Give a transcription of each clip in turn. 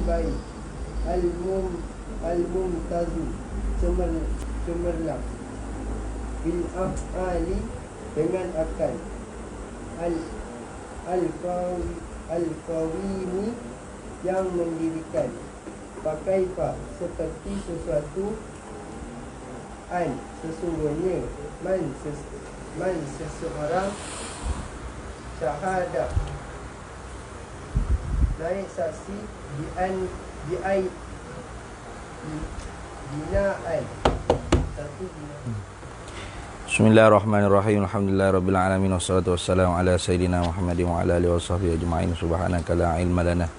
baik. Al-mumtazu cemerlang. Bil af'ali dengan akal. Al-qawimi yang mendirikan. Pakaifa seperti sesuatu. Sesungguhnya. Man seseorang. Syahadah naik saksi. Binaan satu binaan. Bismillahirrahmanirrahim. Alhamdulillahirabbil alamin wassalatu wassalamu ala sayyidina Muhammadin wa ala alihi washabbihi ajma'in. Subhanaka la ilma lana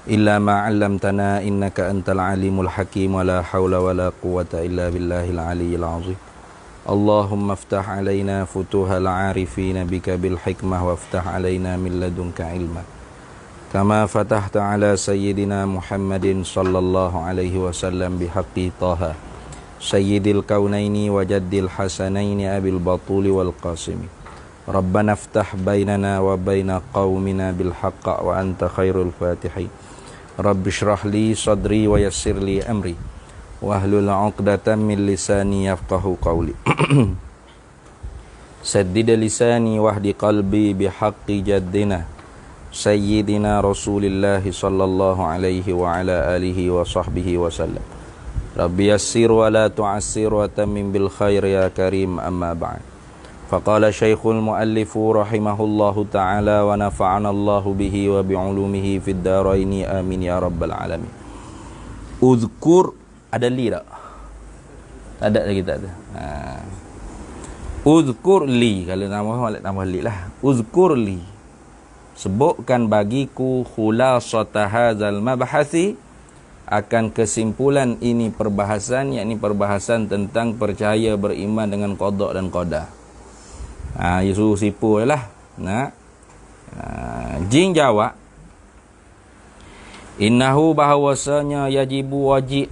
illa ma 'allamtana innaka antal alimul hakim wa la haula wa la quwwata illa billahil aliyyil azim. Allahumma iftah alaina futuhal 'arifin bika bil hikmah waftah alaina min ladunka ilma kama fatahta ala sayyidina Muhammadin sallallahu alaihi wasallam bihaqqi Taha sayyidil kaunaini wa jaddil hasanaini abil batuli wal qasimi. Rabbana iftah bainana wa baina qaumina bil haqq wa anta khairul fatihin. Rabbi shrah li sadri wa yassir li amri wahlul 'uqdatam min lisani yafqahu qawli. Saddid lisani wahdi qalbi bihaqqi jaddina sayyidina Rasulillah sallallahu alaihi wa ala alihi wa sahbihi wa sallam. Rabbi yassir wa la tu'assir wa tammim bil khair ya karim, amma ba'd. Faqala syekhul muallifu rahimahullahu ta'ala wa nafa'ana Allahu bihi wa bi'ulumihi fid daraini amin ya rabbal alamin. Uzkur, ada li tak? Ada lagi tak ada? Uzkur li, kalau nama li lah. Uzkur li, sebutkan bagiku khulasata hadzal mabhasi, akan kesimpulan ini perbahasan, yakni perbahasan tentang percaya beriman dengan qada dan qadar. Ya suruh sipu lah. Jin jawab, innahu bahawasanya yajibu wajib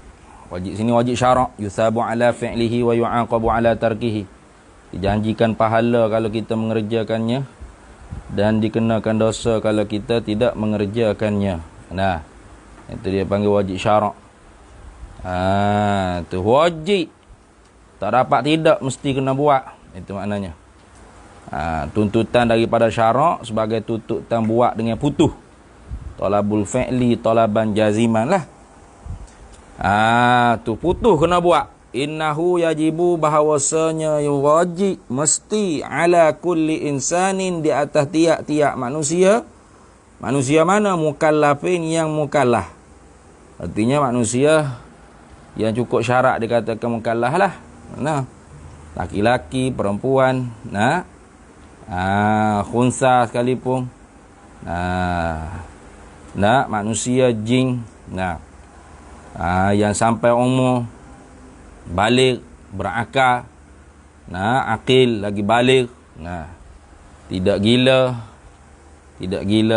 sini wajib syarak, yusabu ala fi'lihi wa yu'aqabu ala tarkihi, dijanjikan pahala kalau kita mengerjakannya dan dikenakan dosa kalau kita tidak mengerjakannya. Itu dia panggil wajib syarak. Tu wajib, tak dapat tidak mesti kena buat, itu maknanya. Tuntutan daripada syarak sebagai tuntutan buat dengan putuh. Talabul fi'li talaban jaziman lah. Tu putuh kena buat. Innahu yajibu, bahawasanya wajib mesti ala kulli insanin, di atas tiap-tiap manusia. Manusia mana? Mukallafin, yang mukallaf. Artinya manusia yang cukup syarat dikatakan mukallaf lah. Laki-laki, perempuan, khunsa sekalipun. Manusia, jin. Yang sampai umur balik, berakal, akil lagi balik, tidak gila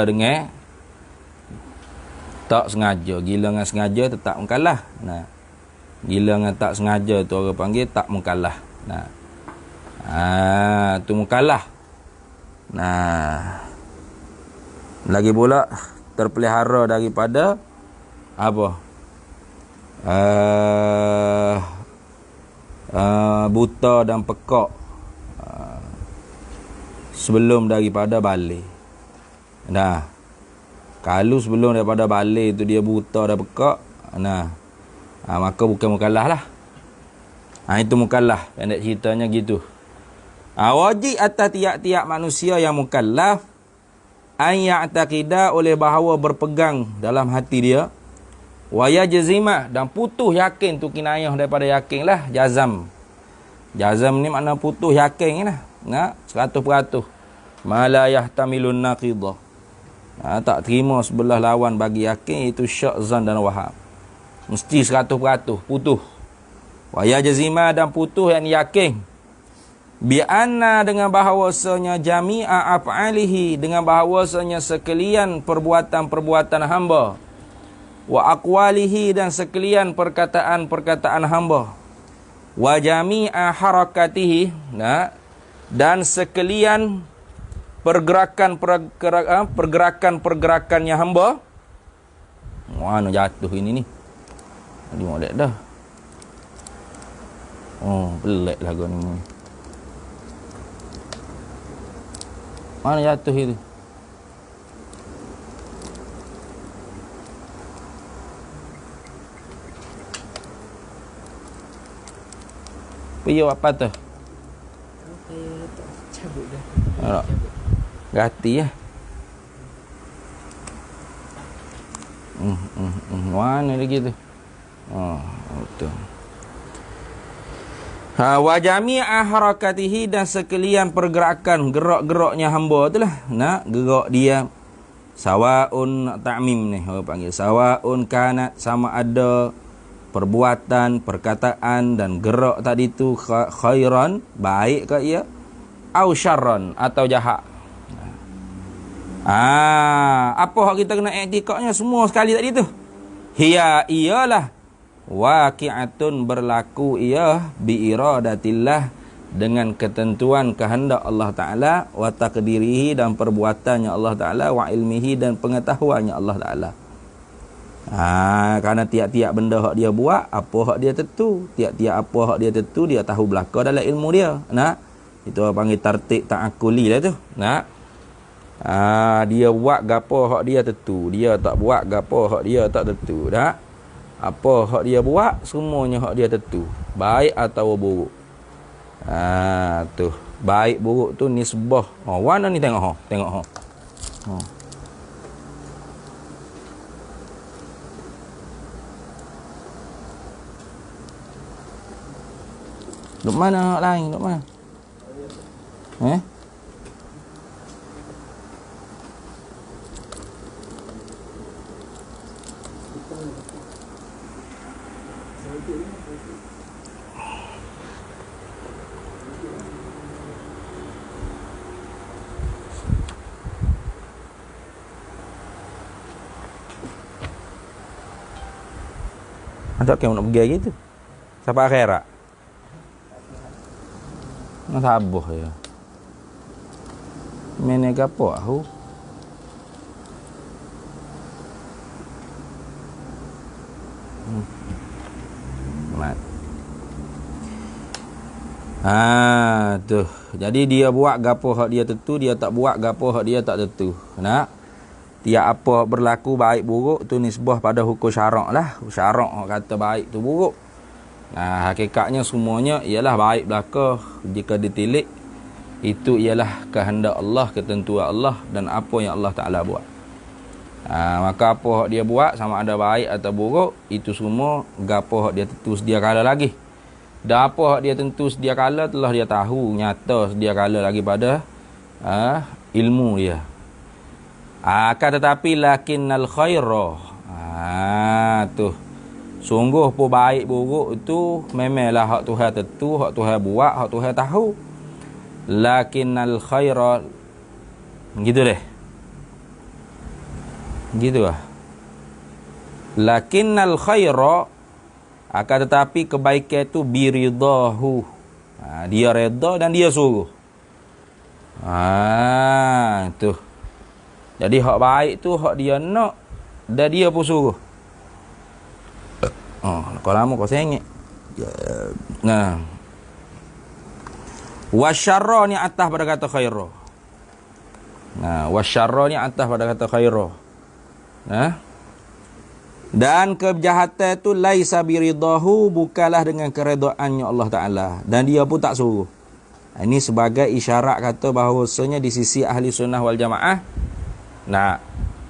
dengan tak sengaja. Gila dengan sengaja tetap mukallaf. Gila dengan tak sengaja tu orang panggil tak mukallaf. Tu mukallaf. Lagi pula terpelihara daripada apa? Buta dan pekak sebelum daripada balik. Kalau sebelum daripada balik tu dia buta dan pekak, maka bukan mukallaf lah. Itu mukallaf, pendek ceritanya gitu. Wajib atas tiap-tiap manusia yang mukallaf an ya'taqida, oleh bahawa berpegang dalam hati dia, wa yajzima, dan putuh yakin. Tu kinayah daripada yakin lah, jazam. Jazam ni makna putuh yakin lah. 100%. Ma la yahtamilun naqidah. Tak terima sebelah lawan bagi yakin, itu syak, zan dan waham. Mesti 100% putuh. Wa yajzima, dan putuh yang yakin. Bi'anna, dengan bahawasanya jami'a af'alihi, dengan bahawasanya sekalian perbuatan-perbuatan hamba. Wa aqwalihi, dan sekalian perkataan-perkataan hamba. Wa jami'a harakatihi, dan sekalian pergerakan-pergerakannya hamba. Mana jatuh ini ni? Dia molek dah. Oh, pelik lagu ni. Mana jatuh itu? Piyo apa tu? Cabut dah. Alak. Gati ya. Mana lagi tu? Oh, betul. Wa jami'a harakatihi, dan sekalian pergerakan, gerak-geraknya hamba tu lah. Nak gerak dia sawaun ta'mim ni orang panggil. Sawaun kanat, sama ada perbuatan, perkataan dan gerak tadi tu khairan, baik ke ia, au syarran, atau jahat. Apa hak kita kena i'tikadnya semua sekali tadi tu? Hiya, ialah waqi'atun, berlaku ia bi iradatillah, dengan ketentuan kehendak Allah Ta'ala, wa taqdirihi, dan perbuatannya Allah Ta'ala, wa ilmihi, dan pengetahuannya Allah Ta'ala. Kerana tiap-tiap benda hak dia buat, apa hak dia tentu, tiap-tiap apa hak dia tentu, dia tahu belaka dalam ilmu dia. Nah, itu orang panggil tartib ta'akuli lah tu. Nah, dia buat gapo hak dia tentu, dia tak buat gapo hak dia tak tentu. Dah, apa hak dia buat, semuanya hak dia tentu, baik atau buruk. Tu baik buruk tu nisbah. Warna ni tengok tengok. Duk mana lain? Duk mana? Ada yang nak pergi gitu. Sampai akhirat. Nak sabuh ya. Mene gapo aku? Mat. Tuh. Jadi dia buat gapo hak dia tentu, dia tak buat gapo hak dia tak tentu. Nak? Tiap apa berlaku baik buruk tu nisbah pada hukum syarak lah. Syarak kata baik tu buruk. Hakikatnya semuanya ialah baik belaka jika ditilik. Itu ialah kehendak Allah, ketentuan Allah, dan apa yang Allah Ta'ala buat. Maka apa hak dia buat, sama ada baik atau buruk, itu semua gapo hak dia tentu sedia kala lagi. Dan apa hak dia tentu sedia kala telah dia tahu nyata sedia kala lagi pada ilmu dia. Akan tetapi lakinnal khaira, tu sungguh pun baik buruk itu memanglah hak Tuhan tentu, hak Tuhan buat, hak Tuhan tahu. Lakinnal khaira, gitu deh, gitu lah. Lakinnal khaira, akan tetapi kebaikan itu biridahu, dia redha dan dia suruh. Tu. Jadi hak baik tu hak dia nak dan dia pun suruh. Kalau lama kau sengit. Nah. Wasyarra ni atas pada kata khaira. Wasyarra ni atas pada kata khaira. Dan kejahatan tu laisa biridahu, bukanlah dengan keredaannya Allah Ta'ala, dan dia pun tak suruh. Ini sebagai isyarat kata bahawasanya di sisi ahli sunnah wal jamaah,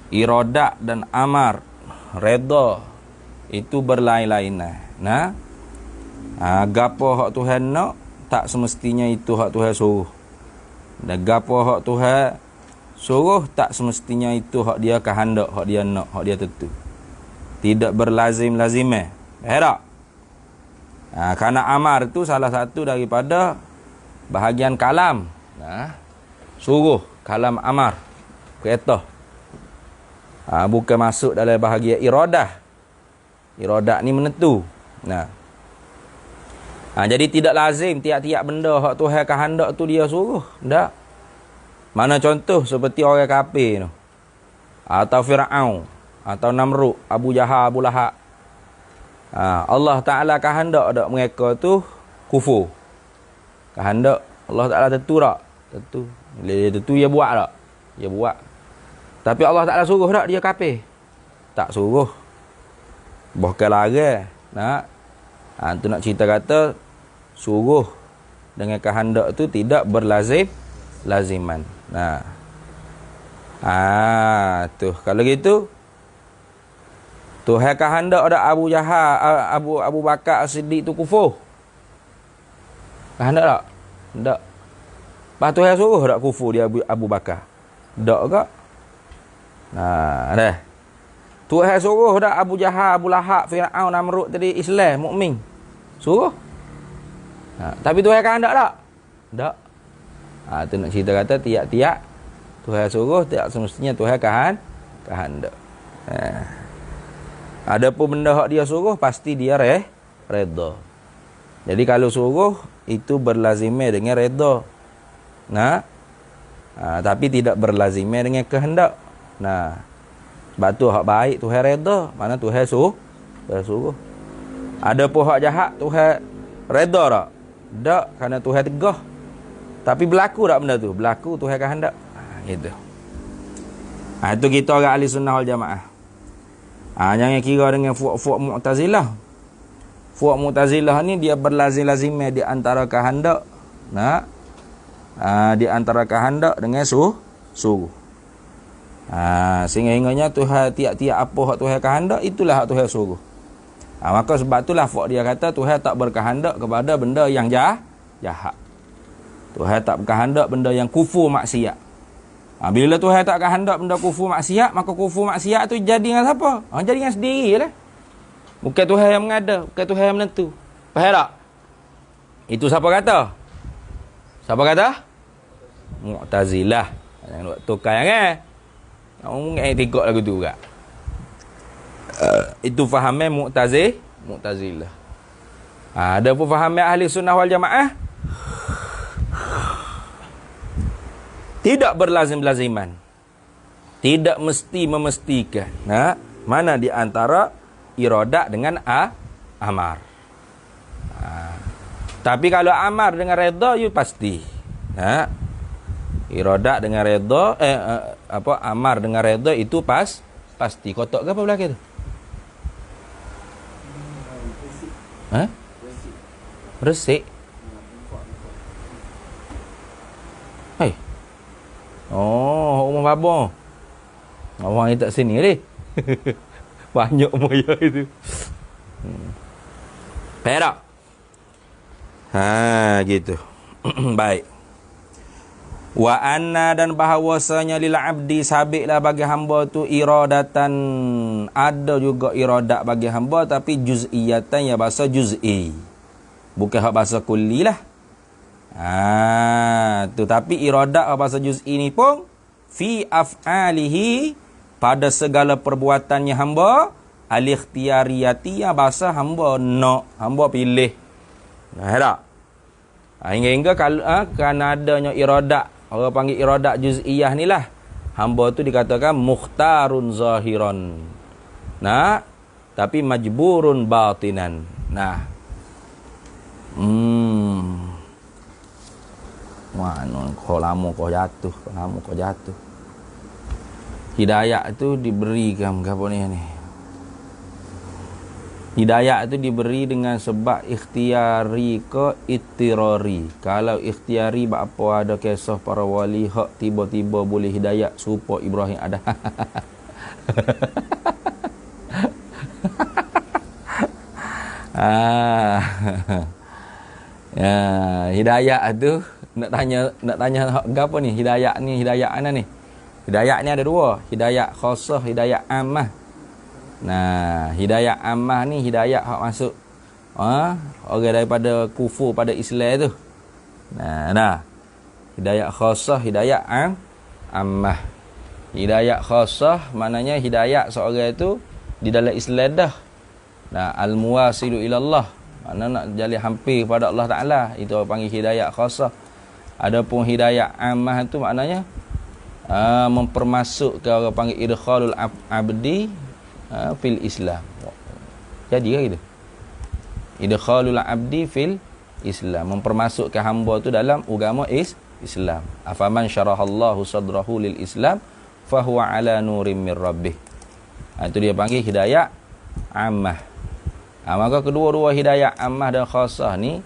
iradat dan amar, redha itu berlain-lainan. Gapo hak Tuhan nak, tak semestinya itu hak Tuhan suruh. Dan gapo hak Tuhan suruh, tak semestinya itu hak dia kehendak, hak dia nak, hak dia tentu. Tidak berlazim-lazimah. Tak? Kerana amar itu salah satu daripada bahagian kalam. Suruh, kalam amar, perintah. Bukan masuk dalam bahagian iradah. Iradah ni menentu. Jadi tidak lazim tiap-tiap benda hak Tuhan kehendak tu dia suruh. Tak. Mana contoh seperti orang kafir tu, atau Firaun. atau Namrud, Abu Jahal, Abu Lahab. Allah Ta'ala kehendak dak mereka tu kufur. Kehendak Allah Ta'ala tentu tak? Tentu. Dia tentu dia buat tak? Dia buat. Tapi Allah Ta'ala suruh tak dia kafir? Tak suruh. Bahkan larang. Nak. Tu nak cerita kata suruh dengan kehendak tu tidak laziman. Tu kalau gitu Tuhan kehendak ada Abu Jahal, Abu Bakar As-Siddiq tu kufur. Kehendak tak? Tak. Lepas Tuhan suruh tak kufur dia Abu Bakar? Tak ke? Dah. Tuhan suruh tak Abu Jahal, Abu Lahab, Fir'aun, Namrud tadi Islam, mukmin? Suruh. Tapi Tuhan kehendak tak? Tak. Tu nak cerita kata tiap-tiap Tuhan suruh, tiap semestinya Tuhan kehendak. Ada pun benda hak dia suruh, pasti dia redha. Jadi kalau suruh, itu berlazimah dengan redha. Tapi tidak berlazimah dengan kehendak. Sebab tu hak baik Tuhan redha, mana Tuhan suruh. Ada pun hak jahat Tuhan redha tak? Tak, kerana Tuhan tegah. Tapi berlaku tak benda tu? Berlaku Tuhan kehendak. Gitu. Itu kita orang ahli sunnah wal jamaah. Jangan kira dengan fuak-fuak Mu'tazilah. Fuak Mu'tazilah ni dia berlazim-lazimah di antara kehendak. Di antara kehendak dengan suruh. Sehingga Tuhan tiap-tiap apa hak Tuhan kehendak, itulah hak Tuhan suruh. Maka sebab itulah fuak dia kata Tuhan tak berkehendak kepada benda yang jahat. Tuhan tak berkehendak benda yang kufur maksiat. Bila Tuhan tak kehendak benda kufur maksiat, maka kufur maksiat tu jadi dengan siapa? Jadi dengan sendiri lah. Bukan Tuhan yang mengada, bukan Tuhan yang menentu. Faham tak? Itu siapa kata? Siapa kata? Mu'tazilah. Jangan buat tukar kan? Orang tengok lagu tu juga. Itu fahamnya Mu'tazilah. Ada pun fahamnya ahli sunnah wal jamaah. Tidak berlazim-laziman. Tidak mesti memestikan. Mana di antara iradat dengan amar. Tapi kalau amar dengan redha, you pasti. Iradat dengan redha, amar dengan redha itu pasti. Kotak ke apa belakang tu? Resik. Rumah babon. Orang yang tak sini ni. Banyak moya itu. Perak. Gitu. Baik. Wa anna dan bahawasanya lil abdi sabiklah bagi hamba tu iradatan, ada juga iradat bagi hamba tapi juz'iyatan, ya bahasa juz'i. Bukan hak bahasa kulli lah. Tu tapi iradat bahasa juz'i ni pun fi af'alihi, pada segala perbuatannya hamba, al-ikhtiyariyati, ya bahasa hamba nak, hamba pilih. Tak? Hingga kalau kerana adanya iradat, orang panggil iradat juz'iyah ni lah, hamba tu dikatakan mukhtarun zahiran. Tapi majburun batinan. Kau lama kau jatuh. Hidayah tu diberikan apa ni? Hidayah tu diberi dengan sebab ikhtiari ke ittirari. Kalau ikhtiari apa ada kisah para wali hak tiba-tiba boleh hidayah serupa Ibrahim ada. Hidayah tu nak tanya apa ni? Hidayah ni mana ni? Hidayah ni ada dua, hidayah khassah, hidayah ammah. Hidayah ammah ni hidayah hak masuk orang daripada kufur pada Islam tu. Hidayah khassah, hidayah ammah. Hidayah khassah maknanya hidayah seorang itu di dalam Islam dah. Al-muwasilu ilallah, makna nak jalin hampir pada Allah Ta'ala, itu orang panggil hidayah khassah. Adapun hidayah ammah tu maknanya mempermasukkan, orang panggil idkhalul abdi fil Islam. Jadi kan gitu. Idkhalul abdi fil Islam, mempermasukkan hamba tu dalam agama Islam. Afaman syarahallahu sadrahu lil Islam fahuwa ala nurim mir rabbih. Itu dia panggil hidayah ammah. Maka kedua-dua hidayah ammah dan khasah ni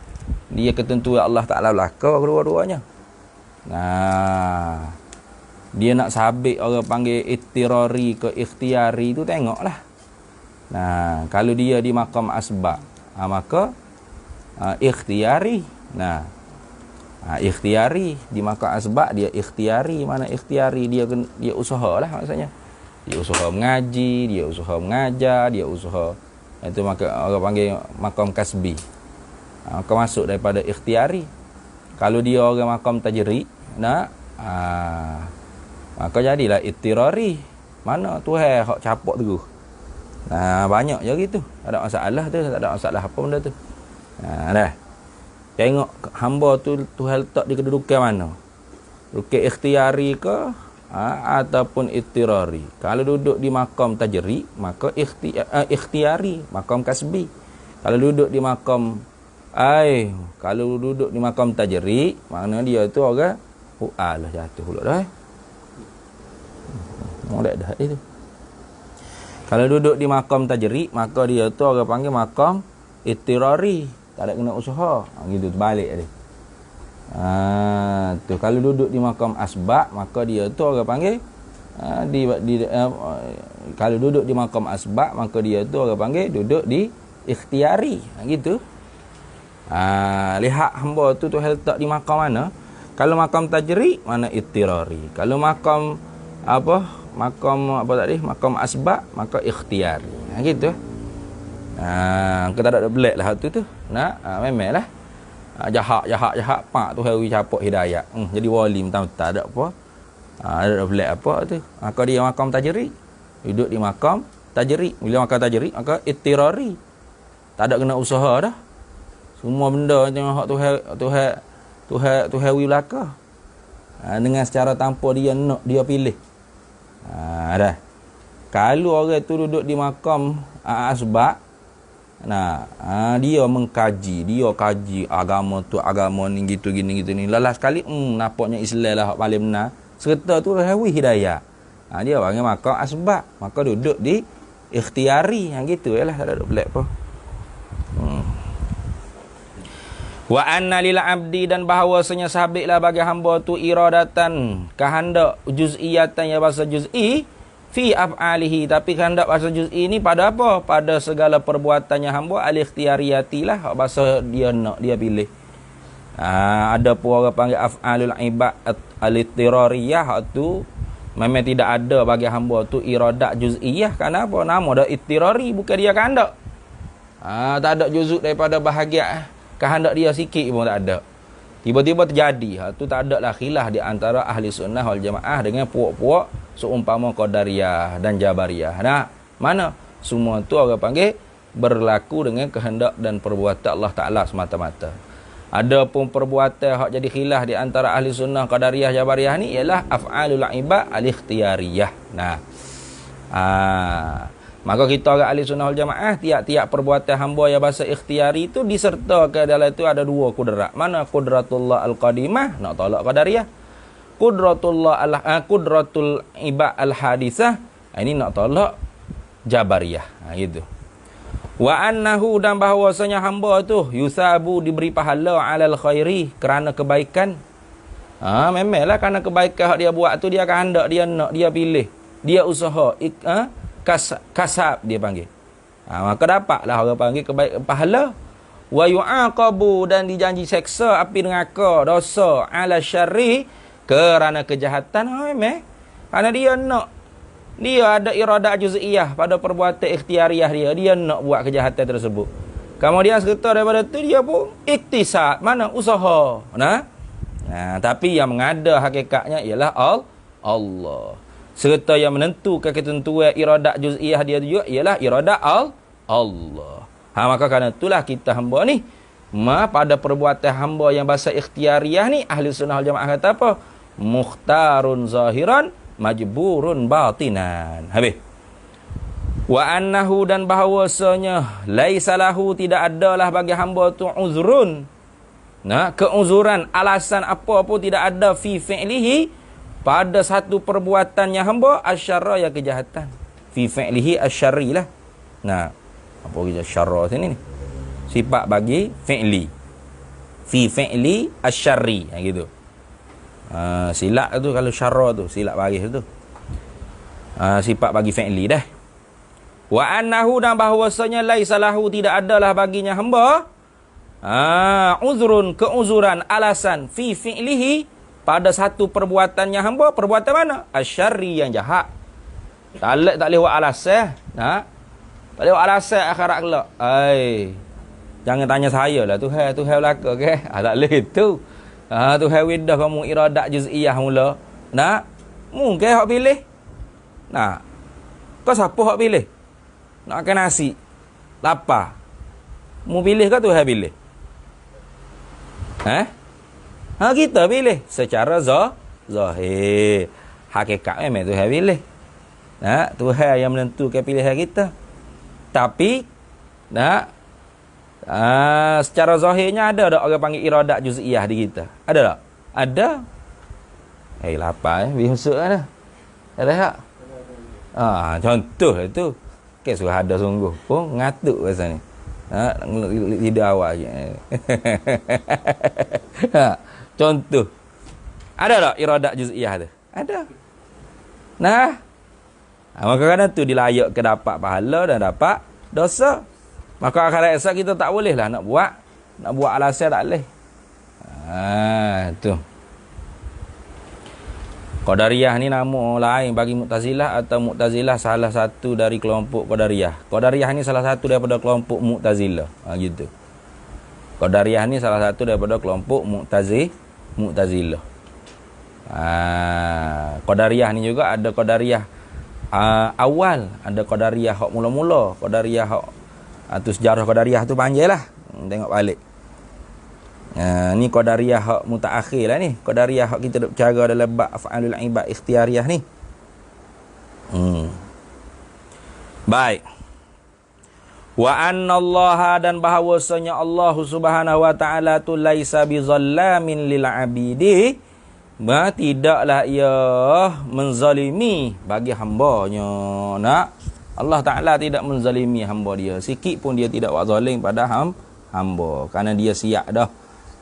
dia ketentuan Allah Taala belaka kedua-duanya. Nah, dia nak sabit orang panggil ittirari ke ikhtiari tu tengoklah. Nah, kalau dia di maqam asbab, maka ikhtiari. Nah, ikhtiari di maqam asbab dia ikhtiari. Mana ikhtiari dia usahalah maksudnya. Dia usaha mengaji, dia usaha mengajar, dia usaha, itu maka orang panggil maqam kasbi. Maka masuk daripada ikhtiari. Kalau dia orang maqam tajri, nak maka jadilah ittirari. Mana Tuhan hak capok terus. Banyak je gitu. Tak ada masalah tu, tak ada masalah apa benda tu. Dah. Tengok hamba tu Tuhan letak di kedudukan mana. Kedudukan ikhtiari ke ataupun ittirari. Kalau duduk di maqam tajri, maka ikhtiari, maqam kasbi. Kalau duduk di maqam kalau duduk di maqam tajri, makna dia tu orang lah jatuh pula dah. Molek dah itu. Kalau duduk di maqam tajri, maka dia tu orang panggil maqam ittirari, tak ada kena usaha. Gitu balik dia. Tu kalau duduk di maqam asbab, maka dia tu orang panggil kalau duduk di maqam asbab, maka dia tu orang panggil duduk di ikhtiari. Gitu. Lihat hamba tu letak di maqam mana. Kalau maqam tajri, mana ittirari. Kalau maqam maqam asbab, maka ikhtiari. Gitu. Kita tak ada belak lah tu. Memanglah. Jahat pak tu hari capok hidayah. Jadi wali mentah-mentah ada apa? Ada belak apa tu. Maka dia maqam tajri. Duduk di maqam tajri. Bila maqam tajri, maka ittirari. Tak ada kena usaha dah. Semua benda tengok hak Tuhan belaka. Dengan secara tanpa dia nak dia pilih. Dah. Kalau orang tu duduk di maqam asbab, dia mengkaji, dia kaji agama tu, agama ni gitu gini ni. Lalas sekali nampaknya Islam lah hak paling benar. Serta tu hawi hidayah. Dia panggil maqam asbab, maka duduk di ikhtiari. Gitu yalah, tak ada belak apa. Wa anna lil abdi, dan bahawasanya sabitlah bagi hamba tu iradatan, kehendak juz'iyatan, ya bahasa juz'i fi af'alihi, tapi kehendak bahasa juz'i ni pada apa? Pada segala perbuatannya hamba, al-ikhtiyariyati lah, bahasa dia nak, dia pilih. Ada pun orang panggil af'alul ibad al-ittirariyah, tu memang tidak ada bagi hamba tu iradat juz'iyah. Kenapa? Nama dah ittirari, bukan dia kehendak. Tak ada juzuk daripada bahagian kehendak dia sikit pun tak ada. Tiba-tiba terjadi. Tu tak ada lah khilaf di antara ahli sunnah wal jamaah dengan puak-puak seumpama qadariyah dan jabariyah. Mana? Semua tu orang panggil berlaku dengan kehendak dan perbuatan Allah Ta'ala semata-mata. Ada pun perbuatan hak jadi khilaf di antara ahli sunnah qadariyah jabariyah ni ialah af'alul ibad al-ikhtiyariyah. Maka kita orang ahli sunnah wal jamaah, tiap-tiap perbuatan hamba yang bahasa ikhtiyari itu disertakan dalam itu ada dua kudrat. Mana kudratullah al-qadimah, nak tolak qadariyah. Kudratul ibad al-hadisah, ini nak tolak jabariyah. Gitu. Wa annahu, dan bahawasanya hamba tu yusabu, diberi pahala alal khairi, kerana kebaikan. Memanglah kerana kebaikan dia buat tu, dia kehendak, dia nak, dia pilih, dia usaha, kasab dia panggil. Maka dapatlah orang panggil kebaikan, pahala. Wa yu'aqabu, dan dijanji seksa api neraka dosa ala syarri, kerana kejahatan. Memang kerana dia nak, dia ada iradat juz'iyah pada perbuatan ikhtiariyah dia nak buat kejahatan tersebut. Kemudian serta daripada tu dia pun iktisad, mana usaha. Tapi yang mengada hakikatnya ialah Allah. Serta yang menentukan ketentuan iradat juz'iyah dia juga ialah iradat Allah. Maka kerana itulah kita hamba ni, pada perbuatan hamba yang bahasa ikhtiariyah ni, ahli sunnah wal jamaah kata apa? Mukhtarun zahiran, majburun batinan. Habis. Wa annahu dan bahawasanya laisa lahu tidak adalah bagi hamba tu uzrun. Nah, keuzuran, alasan apa pun tidak ada fi fi'lihi pada satu perbuatannya hamba asyarra ya kejahatan. Fi fi'lihi asyarri lah. Nah, apa kita syarra sini ni? Sifat bagi fi'li. Fi fi'li asyarri, gitu. Silap tu kalau syarra tu, silap bagi tu. Sifat bagi fi'li dah. Wa annahu dan bahawasanya laisa lahu tidak adalah baginya hamba uzrun keuzuran alasan fi fi'lihi pada satu perbuatannya hamba. Perbuatan mana? Asyarri yang jahat. Tak boleh buat alasan. Tak boleh buat alasan akhirat kelak. Jangan tanya saya lah Tuhan belaka ke? Tak boleh itu. Tuhan widah kamu iradat juz'iyah mula. Nak? Mungkin hak pilih. Nah. Kau siapa hak pilih? Nak makan nasi. Lapar. Mu pilih ke Tuhan pilih? Kita pilih secara zahir. Hakikat memang Tuhan pilih. Tuhan yang menentukan pilihan kita. Tapi secara zahirnya ada tak orang panggil iradat juz'iyah di kita? Ada tak? Ada. Lapar biasa ada. Ada tak? Contoh itu. Sudah ada sungguh. Pun ngatuk rasa ni. Lidah awal je. Contoh. Ada tak iradat juz'iyah tu? Ada. Nah. Maka kadang tu dilayak ke dapat pahala dan dapat dosa. Maka akhirat esok kita tak boleh lah nak buat alasan tak boleh. Tu. Qadariyah ni nama lain bagi Mu'tazilah atau Mu'tazilah salah satu dari kelompok Qadariyah. Qadariyah ni salah satu daripada kelompok Mu'tazilah. Gitu. Qadariyah ni salah satu daripada kelompok Mu'tazilah. Qadariyah ni juga ada Qadariyah awal, ada Qadariyah hak mula-mula, Qadariyah hak tu sejarah Qadariyah tu panjang lah. Tengok balik. Ni Qadariyah hak mutaakhir lah ni. Qadariyah hak kita duk bercara dalam bab af'alul ibad ikhtiyariyah ni. Baik. Wa annallaha dan bahawasanya Allah Subhanahu wa taala tu laisa bizallamin lil abidi. Tidaklah ia menzalimi bagi hamba-Nya. Allah Ta'ala tidak menzalimi hamba dia. Sikit pun dia tidak buat zalim pada hamba. Kerana dia siap dah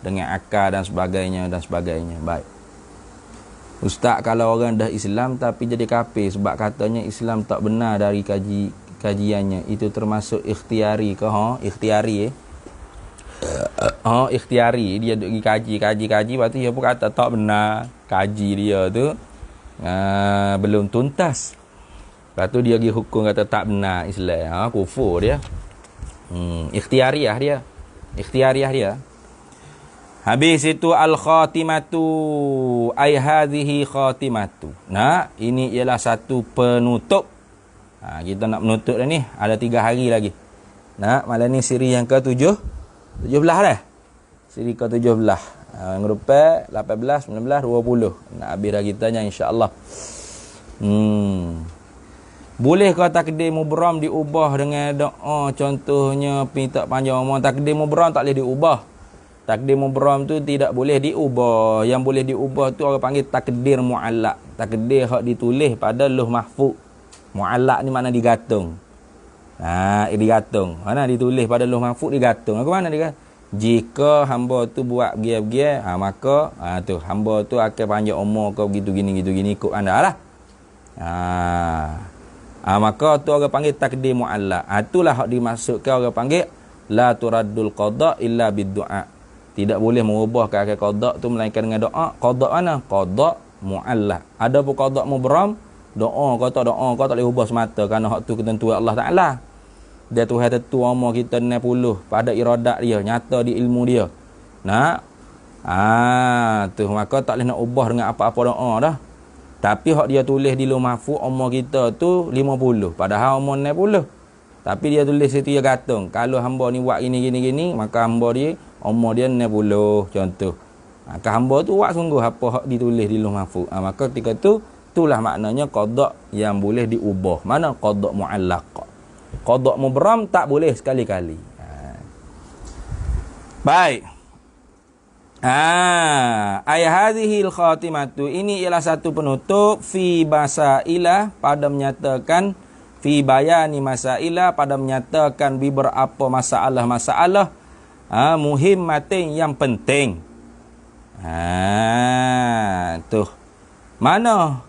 dengan akal dan sebagainya. Baik. Ustaz, kalau orang dah Islam tapi jadi kafir sebab katanya Islam tak benar dari kajiannya, itu termasuk ikhtiari ke? Ikhtiari ikhtiari. Dia duk pergi kaji. Lepas tu dia pun kata tak benar. Kaji dia tu belum tuntas. Lepas tu dia pergi hukum kata tak benar Islam. Kufur dia. Ikhtiariah dia. Habis itu al-khatimatu ay hadhihi khatimatu. Ini ialah satu penutup. Kita nak menutup dah ni. Ada 3 hari lagi. Malam ni siri yang ke-17 dah. Siri ke-17. Ngerupai 18, 19, 20. Nak habis dah kitanya insya-Allah. Boleh kau takdir mubram diubah dengan doa, contohnya minta panjang umur? Takdir mubram tak boleh diubah. Takdir mubram tu tidak boleh diubah. Yang boleh diubah tu orang panggil takdir mu'allaq. Takdir hak ditulis pada lauh mahfuz. Mu'allaq ni makna digantung. Digantung. Mana ditulis pada lauh mahfuz digantung. Ke mana dia? Jika hamba tu buat begitu, maka tu hamba tu akan panjang umur kau begitu gini ikut anda lah. Maka tu orang panggil takdir mu'allaq. Itulah hak dimaksudkan orang panggil la turaddul qada illa bid-du'a. Tidak boleh mengubah keadaan qada tu melainkan dengan doa. Qada mana? Qada mu'allaq. Ada pun qada mubram, doa kau tak boleh ubah semata kerana hak tu ketentuan Allah Taala. Dia Tuhan tentu umur kita 60 pada iradat dia, nyata di ilmu dia. Tu maka tak boleh nak ubah dengan apa-apa doa dah. Tapi hak dia tulis di lauh mahfuz umur kita tu 50, padahal umur 60. Tapi dia tulis situ dia gantung. Kalau hamba ni buat gini, maka hamba dia umur dia 60 contoh. Maka hamba tu buat sungguh apa hak ditulis di lauh mahfuz. Maka ketika tu itulah maknanya qada yang boleh diubah. Mana qada mu'allaq. Qada' mubram tak boleh sekali-kali. Baik. Ayat hadhil khatimatu, ini ialah satu penutup fi masailah, pada menyatakan fi bayani masailah, pada menyatakan beberapa masalah-masalah muhimmatin yang penting. Tuh. Mana?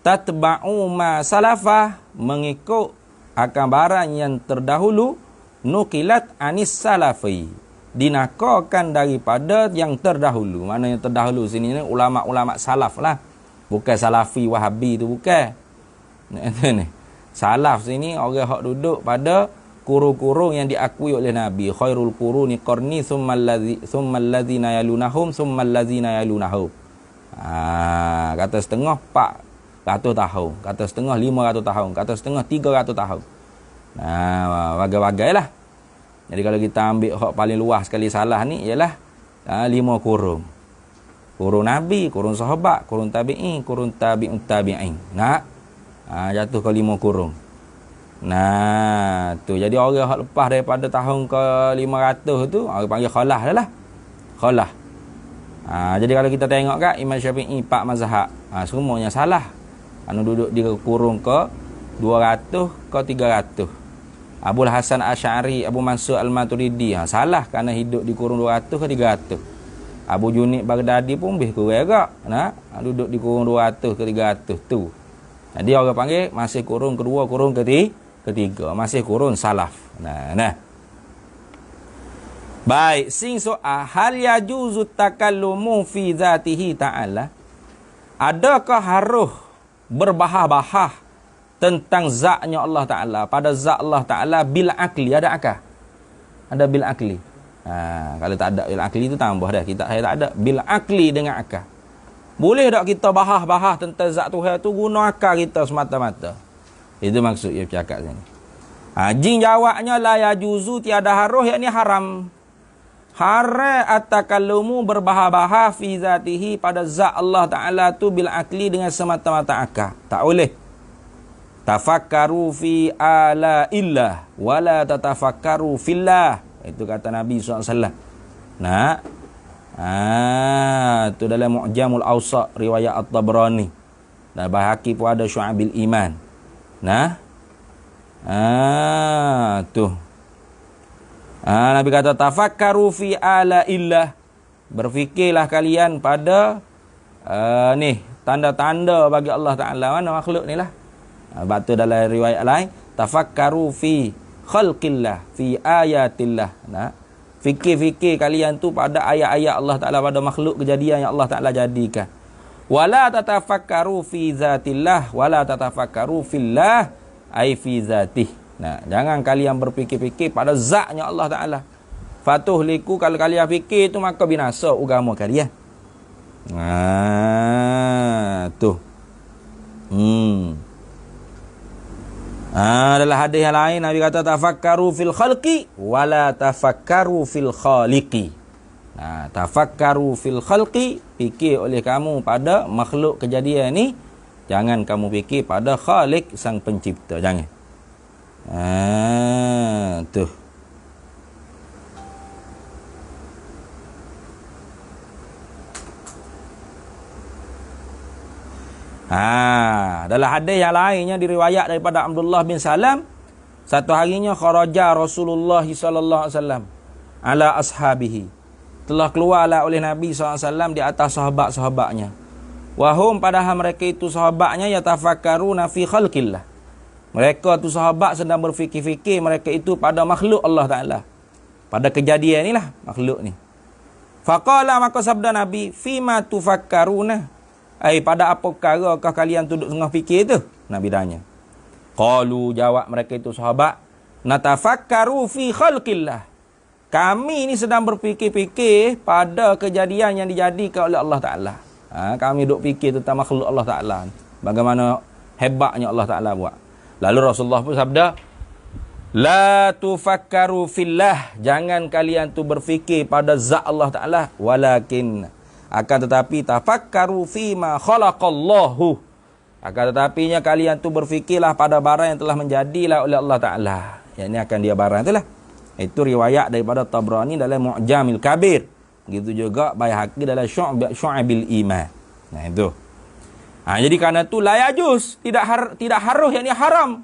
Tatba'u ma salafah, mengikut akan barang yang terdahulu, nukilat anis salafi, dinakalkan daripada yang terdahulu. Mana yang terdahulu sini ni ulama-ulama salaf lah. Bukan salafi wahabi tu, bukan. Ni. Salaf sini orang hak duduk pada kurung-kurung yang diakui oleh Nabi. Khairul quruni qarni thummal ladzina yalunahum thummal ladzina yalunahum. Kata setengah 400 tahun, kata setengah 500 tahun, kata setengah 300 tahun. Bagai-bagailah. Jadi kalau kita ambil hak paling luas sekali salah ni ialah 5 kurung. Kurung Nabi, kurung sahabat, kurung tabi'in, kurung tabi'un tabi'in. Jatuh ke 5 kurung. Tu jadi orang hak lepas daripada tahun ke 500 tu orang panggil khalah dah lah. Khalah. Jadi kalau kita tengok kat Imam Syafi'i 4 mazhab, semuanya salah. Duduk di kurung ke 200 ke 300. Abul Hasan Asy'ari, Abu Mansur Al-Maturidi salah kerana hidup di kurung 200 ke 300. Abu Junid Baghdadi pun lebih kurang agak. Duduk di kurung 200 ke 300 tu. Jadi orang panggil masih kurung kedua, kurung ketiga, masih kurung salaf. Baik, sing soal hal yajuzu takallumu fi zatihi ta'ala. Adakah harus berbahah-bahah tentang zatnya Allah Ta'ala, pada zat Allah Ta'ala bil akli? Ada akal? Ada bil akli. Kalau tak ada bil akli tu tambah dah. Saya tak ada bil akli dengan akal. Boleh tak kita bahas-bahas tentang zat Tuhan tu guna akal kita semata-mata? Itu maksud dia bercakap sini. Jin jawabnya la yajuzu, tiada harus, yakni haram. Haram at-takallumu, berbahas-bahas fi zatihi, pada zat Allah Ta'ala tu bil akli, dengan semata-mata akal. Tak boleh. Tafakkaru fi ala illah wala tatafakkaru fillah. Itu kata Nabi SAW. Itu dalam Mu'jamul Awsat riwayat At-Tabrani. Dan Baihaqi pun ada Syu'abil Iman. Tu. Nabi kata tafakkaru fi ala illah. Berfikirlah kalian pada tanda-tanda bagi Allah Ta'ala. Mana makhluk ni lah. Batu dalam riwayat lain, tafakkaru fi khalqillah, fi ayatillah. Fikir-fikir kalian tu pada ayat-ayat Allah Ta'ala, pada makhluk kejadian yang Allah Ta'ala jadikan. Wala tatafakkaru fi zatillah, wala tatafakkaru fillah, ai fi zatih. Jangan kalian berfikir-fikir pada zatnya Allah Ta'ala. Fatuhliku, kalau kalian fikir tu maka binasa agama kalian. Tu. Dalam hadis yang lain Nabi kata tafakkaru fil khalqi wala tafakkaru fil khaliqi. Tafakkaru fil khalqi, fikir oleh kamu pada makhluk kejadian ni, jangan kamu fikir pada Khalik, sang pencipta. Jangan. Tuh. Dalam hadis yang lainnya diriwayat daripada Abdullah bin Salam, satu harinya kharaja Rasulullah sallallahu alaihi wasallam ala ashabihi, telah keluarlah oleh Nabi SAW di atas sahabat-sahabatnya. Wahum, padahal mereka itu sahabatnya, yatafakkaruna fi khalqillah. Mereka tu sahabat sedang berfikir-fikir mereka itu pada makhluk Allah Ta'ala, pada kejadian inilah makhluk ni. Faqala, maka sabda Nabi, fima tufakkaruna, pada apa perkarakah kalian duduk tengah fikir tu? Nabi tanya. Qalu, jawab mereka itu sahabat, natafakkaru fi khalqillah. Kami ni sedang berfikir-fikir pada kejadian yang dijadikan oleh Allah Ta'ala. Kami duduk fikir tentang makhluk Allah Ta'ala, bagaimana hebatnya Allah Ta'ala buat. Lalu Rasulullah pun sabda, la tufakkaru fillah, jangan kalian tu berfikir pada zat Allah Ta'ala, walakin, akan tetapi, tafakkaru fima khalaqallahu, Akan tetapinya kalian tu berfikirlah pada barang yang telah menjadilah oleh Allah Ta'ala. Yang ini akan dia barang itulah. Itu riwayat daripada Tabrani dalam Mu'jamil Kabir. Begitu juga Baihaqi dalam Syu'abil Iman. Nah itu. Jadi kerana tu la yajuz, tidak harus, yakni haram.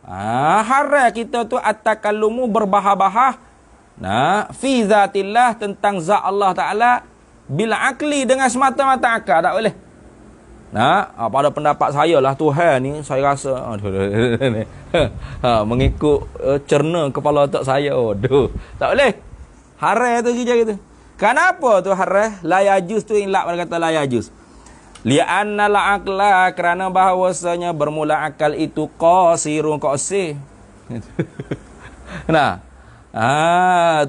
Haram kita tu at-takallumu berbahah-bahah fi zatillah, tentang zat Allah Ta'ala, bil akli, dengan semata-mata akal. Tak boleh. Pada pendapat saya lah, Tuhan ni saya rasa mengikut cerna kepala otak saya. Tak boleh. Haram tu kerja gitu. Kenapa tu haram? La yajuz tu ilak pada kata la yajuz. Li'anna la'aqla, kerana bahawasanya bermula akal itu qasirun qasih.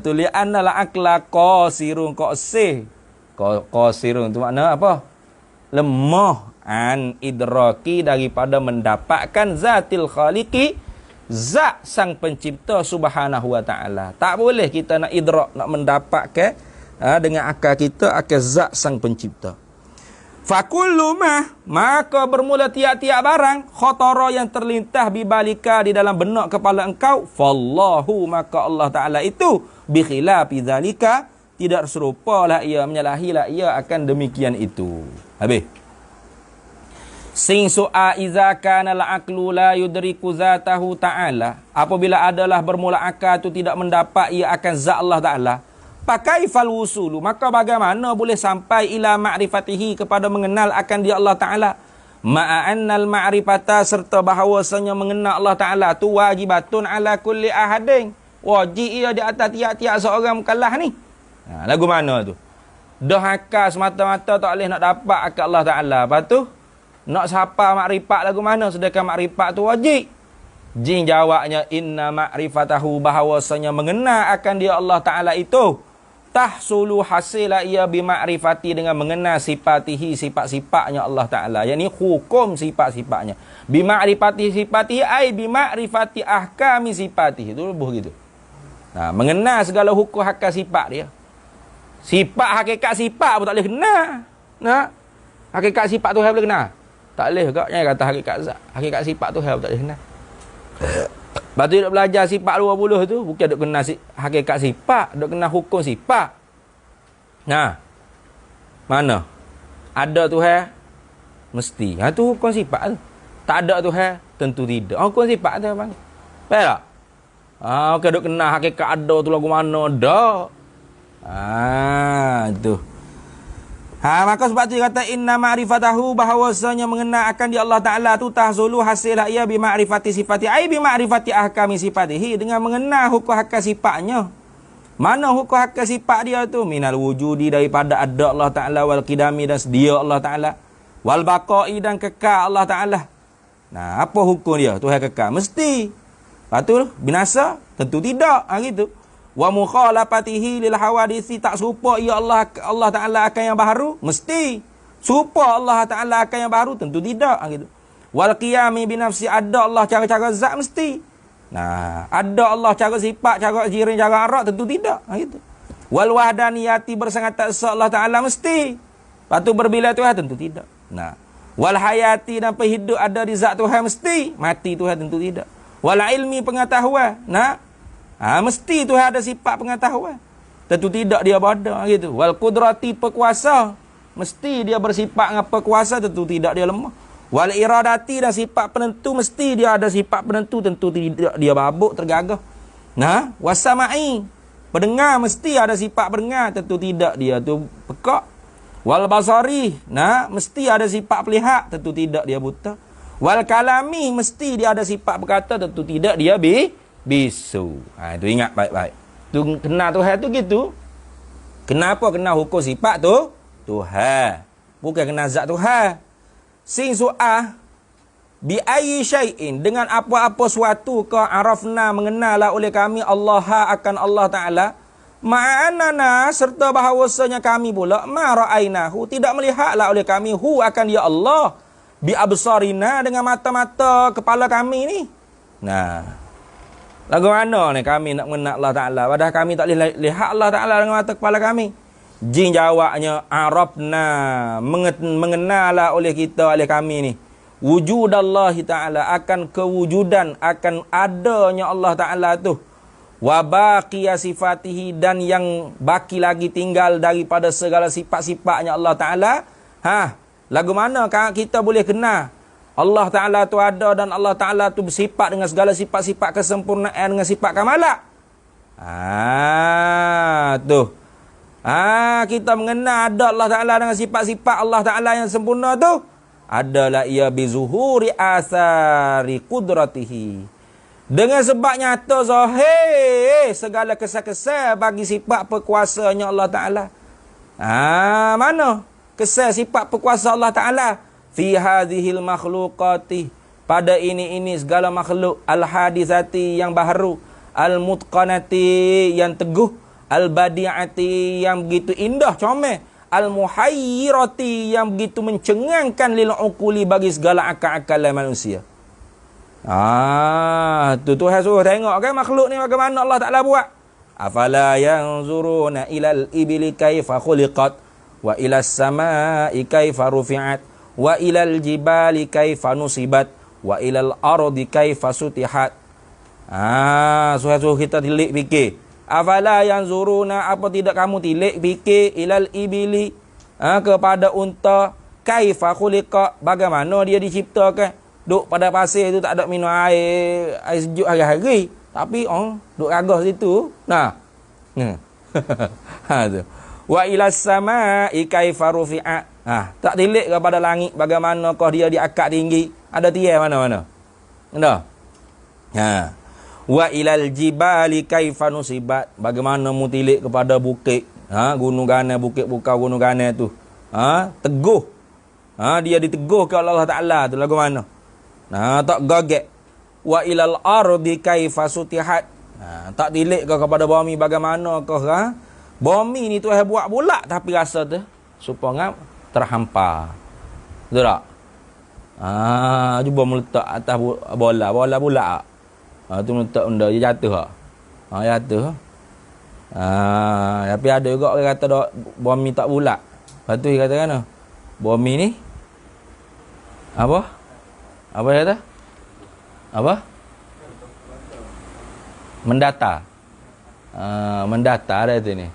Tu li'anna la'aqla qasirun qasih. Qasirun tu makna apa? Lemah an idraki, daripada mendapatkan zatil khaliqi, zat sang pencipta subhanahu wa ta'ala. Tak boleh kita nak idrak, nak mendapatkan dengan akal kita akan zat sang pencipta. Fakullu maka bermula tiap-tiap barang khatara yang terlintas bibalika, di dalam benak kepala engkau, fallahu, maka Allah Ta'ala itu bi khilafi zalika, tidak serupalah ia, menyalahilah ia akan demikian itu. Habis. Sing su'a iza kana al-aqlu la yudriku zatahu ta'ala, apabila adalah bermula akal itu tidak mendapat ia akan zat Allah Ta'ala, pakai fal wusulu, maka bagaimana boleh sampai ila ma'rifatihi, kepada mengenal akan dia Allah Ta'ala. Ma'annal ma'rifata, serta bahawasanya mengenal Allah Ta'ala tu wajibatun ala kulli ahadin, wajib ia di atas tiap-tiap seorang mukallaf ni. Lagu mana tu? Dah akal semata-mata tak boleh nak dapat akal Allah Ta'ala. Lepas tu nak siapa makrifat lagu mana, sedangkan makrifat tu wajib. Jin jawabnya, inna ma'rifatahu, bahawasanya mengenal akan dia Allah Ta'ala itu, tahsulu hasila ia bima'rifati, dengan mengenal sifatihi, sifat-sifatnya Allah Ta'ala, yakni hukum sifat-sifatnya. Bima'rifati sifatihi ay bima'rifati ahkami sifatihi. Itu lebih gitu. Mengenal segala hukum hakal sifat dia. Sifat hakikat sifat pun tak boleh kenal. Hakikat sifat tu boleh kenal? Tak boleh juga. Jangan kata hakikat sifat tu tak boleh kenal. Lepas tu duk belajar sifat 20 tu, bukan duk kenal hakikat sifat, duk kenal hukum sifat. Mana? Ada Tuhan, mesti. Tu hukum sifat tu. Tak ada Tuhan, tentu tidak. Hukum sifat tu bang. Faham tak? Bukan duk kenal hakikat ada tu lagu mana, dak. Tu. Maka sebab tu dia kata inna ma'rifatahu, bahawasanya mengenal akan dia Allah Ta'ala tu tahzulu hasilah ia bima'rifati sifati ay bima'rifati ahkami sifatihi, dengan mengenal hukum hakal sifatnya. Mana hukum hakal sifat dia tu? Minal wujudi, daripada ada Allah Ta'ala, wal qidami, dan sedia Allah Ta'ala, wal baqai, dan kekal Allah Ta'ala. Apa hukum dia? Tuhan kekal mesti. Lepas tu binasa? Tentu tidak. Gitu. Wa mukhalafatihi lil hawadisi, tak serupa ia Allah Ta'ala akan yang baru, mesti. Serupa Allah Ta'ala akan yang baru, tentu tidak. Gitu. Wal qiyami binafsi, ada Allah cara-cara zat, mesti. Ada Allah cara sifat, cara jiran, cara arak, tentu tidak. Gitu. Wal wahdaniyati, bersangatan Allah Ta'ala, mesti. Lepas tu berbila Tuhan, tentu tidak. Wal hayati, dan hidup ada di zat Tuhan, mesti. Mati Tuhan, tentu tidak. Wal ilmi, pengetahuan. Mesti Tuhan ada sifat pengetahuan, tentu tidak dia bodoh. Gitu. Wal qudrati, berkuasa, mesti dia bersifat dengan berkuasa, tentu tidak dia lemah. Wal iradati, dan sifat penentu, mesti dia ada sifat penentu, tentu tidak dia babuk, tergagah. Wasama'i, pendengar, mesti ada sifat pendengar, tentu tidak dia tu pekak. Wal basari, mesti ada sifat pelihat, tentu tidak dia buta. Wal kalami, mesti dia ada sifat berkata, tentu tidak dia bisu. Itu ingat baik-baik. Tu kenal Tuhan tu gitu. Kenapa kenal hukum sifat tu? Tuhan. Bukan kenal zat Tuhan. Sing su'ah bi ayyi syai'in, dengan apa-apa suatu ke arafna, mengenallah oleh kami Allah akan Allah Ta'ala, ma'anana, serta bahawasanya kami pula ma ra'ainahu, tidak melihatlah oleh kami hu akan dia Allah bi absarina, dengan mata-mata kepala kami ni. Lagu mana ni kami nak mengenal Allah Ta'ala, padahal kami tak boleh lihat Allah Ta'ala dengan mata kepala kami. Jin jawabnya, arafna, mengenallah oleh kita, oleh kami ni. wujudallahi ta'ala, akan kewujudan, akan adanya Allah Ta'ala tu. Wa baqiya sifatihi, dan yang baki lagi tinggal daripada segala sifat-sifatnya Allah Ta'ala. Lagu mana kita boleh kenal Allah Ta'ala tu ada dan Allah Ta'ala tu bersifat dengan segala sifat-sifat kesempurnaan, dengan sifat kamalat? Kita mengenal ada Allah Ta'ala dengan sifat-sifat Allah Ta'ala yang sempurna tu adalah ia bizuhuri asari qudratihi, dengan sebab nyata zahir segala kesan-kesan bagi sifat perkuasanya Allah Ta'ala. Mana kesan sifat perkuasa Allah Ta'ala? Fi hadhil makhluqati, pada ini segala makhluk, al-hadisati yang baharu, al-mutqanati yang teguh, al-badi'ati yang begitu indah comel, al-muhayyirati yang begitu mencengangkan lil uquli bagi segala akal-akal manusia. Tu Tuhan suruh tengok kan makhluk ni bagaimana Allah Ta'ala buat. Afala yanzuruna ilal ibli kaifa khuliqat wa ilas samai kaifa rufi'at wa ilal jibali kaifa nusibat wa ilal ardi kaifa sutihat. Suruh kita tilik fikir. Afala yanzuruna, apa tidak kamu tilik fikir, ilal ibili, kepada unta, kaifa khuliqa, bagaimana dia diciptakan. Duk pada pasir tu tak ada minum air sejuk hari-hari, tapi duk ragah situ. Tu. Wa ilas samai kaifa rufi'at. Tak tilik kepada langit, bagaimanakah dia diangkat tinggi. Ada tirai mana-mana. Ada? Wa ilal jibali kaifa nusibat, bagaimana mu tilik kepada bukit, gunung gana, bukit bukau gunung gana tu. Teguh. Dia diteguh ke Allah Ta'ala tu lagu mana? Tak gagak. Wa ilal ardi kaifa sutihat. Tak tilik kepada bumi, bagaimanakah bumi ni Tuhan buat bulat tapi rasa tu supaya terhampar. Betul tak? Cuba meletak atas bola bulat. Tu meletak benda dia jatuh tak? Jatuh. Tapi ada juga orang kata bumi tak bulat. Lepas tu dia kata kan, bumi ni apa? Apa dia kata? Apa? Mendatar. Mendatar dah tu ni.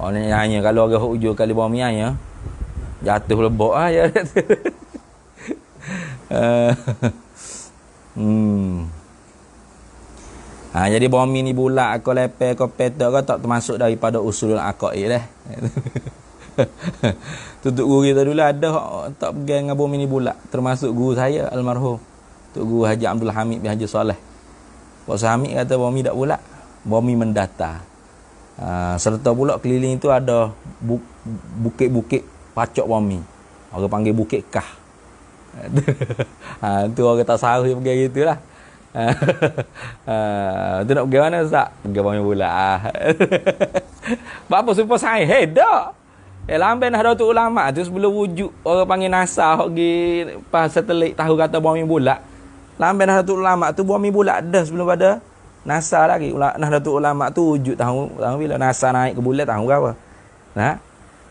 Orang hanya kalau orang hujur kali bumi hanya jatuh lebok ya. Jadi bumi ni bulat aku lepek aku petak kau tak termasuk daripada usulul aqaid lah. Tutup guru kita dulu ada tak pegang dengan bumi ni bulat, termasuk guru saya almarhum Tok Guru Haji Abdul Hamid bin Haji Saleh. Pak Hamid kata bumi tak bulat, bumi mendatar. Serta pula keliling itu ada bukit-bukit pacok bumi. Orang panggil bukit kah. Tu orang tak saruh dia pergi gitulah. Tu nak pergi mana Ustaz? Pergi bumi bulat. Apa super sains? Dah. Lamban Nahdlatul Ulama tu sebelum wujud orang panggil NASA pergi pas satelit tahu kata bumi bulat. Lamban Nahdlatul Ulama tu bumi bulat dah sebelum pada NASA lagi. Nahdlatul Ulama tu wujud tahun bila NASA naik ke bulat tahun berapa.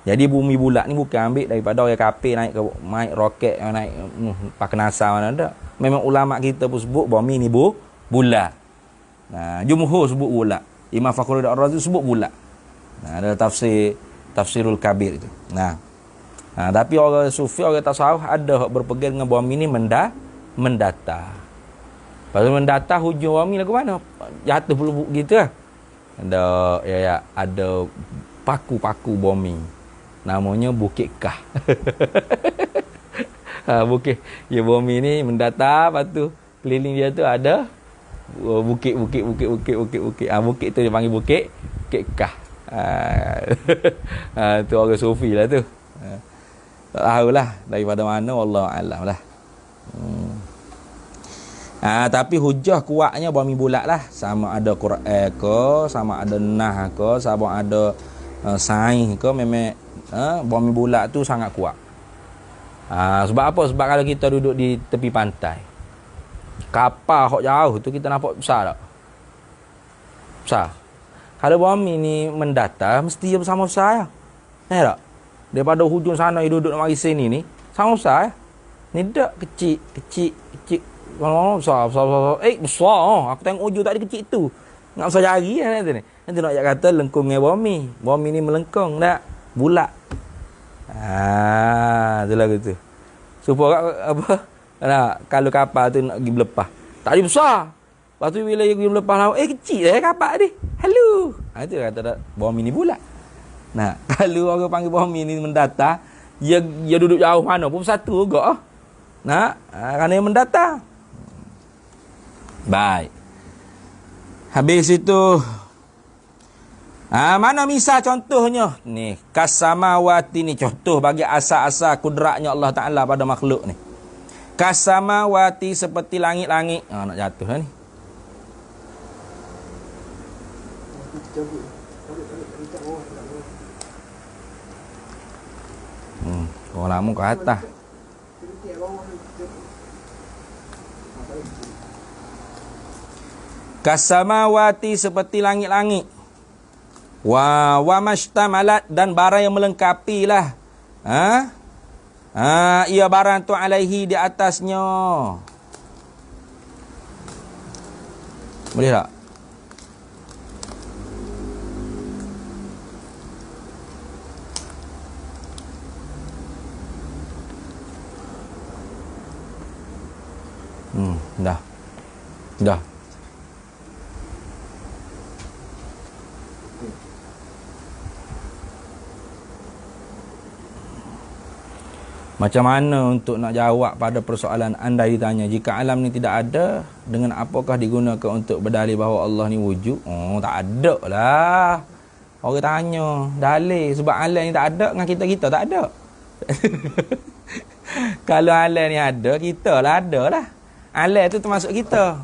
Jadi bumi bulat ni bukan ambil daripada orang kafir naik roket naik pakai NASA mana ada. Memang ulama kita pun sebut bumi ni bulat. Jumhur sebut bulat. Imam Fakhruddin Ar-Razi sebut bulat. Ada Tafsirul Kabir itu. Tapi orang sufi, orang tasawuf ada berpegang dengan bumi ni mendatar. Pasal mendatar hujung bumi lah ke mana? Jatuh pelubuk gitu lah. Ada paku-paku bumi. Namanya Bukit Kah. Bukit bumi ni mendatar, lepas tu keliling dia tu ada bukit. Bukit tu dia panggil Bukit Kah. Tu orang sufi lah tu. Tak tahulah daripada mana, wallahu alam lah. Tapi hujah kuatnya bumi bulat lah. Sama ada Quran ke, sama ada nah ke, sama ada sains ke, memang bumi bulat tu sangat kuat. Sebab apa? Sebab kalau kita duduk di tepi pantai, kapal hok jauh tu kita nampak besar tak? Besar. Kalau bumi ni mendatar, mesti dia bersama besar ya. Tak? Daripada hujung sana dia duduk mari sini ni, sama besar ya. Ni dak kecil. Lama-lama besar. Besar. Aku tengok ujung tak ada kecil tu. Nak besar jari lah nanti ni. Nanti nak kata lengkung dengan bumi. Bumi ni melengkung tak? Bulat. Tu lagu tu. Supaya apa? Kalau kapal tu nak pergi berlepas. Tak ada besar. Lepas tu bila dia pergi berlepas laut, kecil lah kapal ni. Hello. Itu kata tak, bumi ni bulat. Nah, kalau orang panggil bumi ni mendatar, dia duduk jauh mana pun satu juga. Nah, kerana dia mendatar. Baik. Habis itu mana misal contohnya? Ni, kasamawati ni contoh bagi asal-asal kudratnya Allah Taala pada makhluk ni. Kasamawati seperti langit-langit. Nak jatuh dah ni. Orang lama ke atas. Kasamawati seperti langit-langit. Wa mashtamalat dan barang yang melengkapilah. Ia barang tu alaihi di atasnya. Boleh tak? Dah. Macam mana untuk nak jawab pada persoalan anda ditanya, jika alam ni tidak ada, dengan apakah digunakan untuk berdalil bahawa Allah ni wujud? Tak ada lah. Orang tanya dalil sebab alam ni tak ada, dengan kita tak ada. Kalau alam ni ada, kita lah ada lah. Alam tu termasuk kita.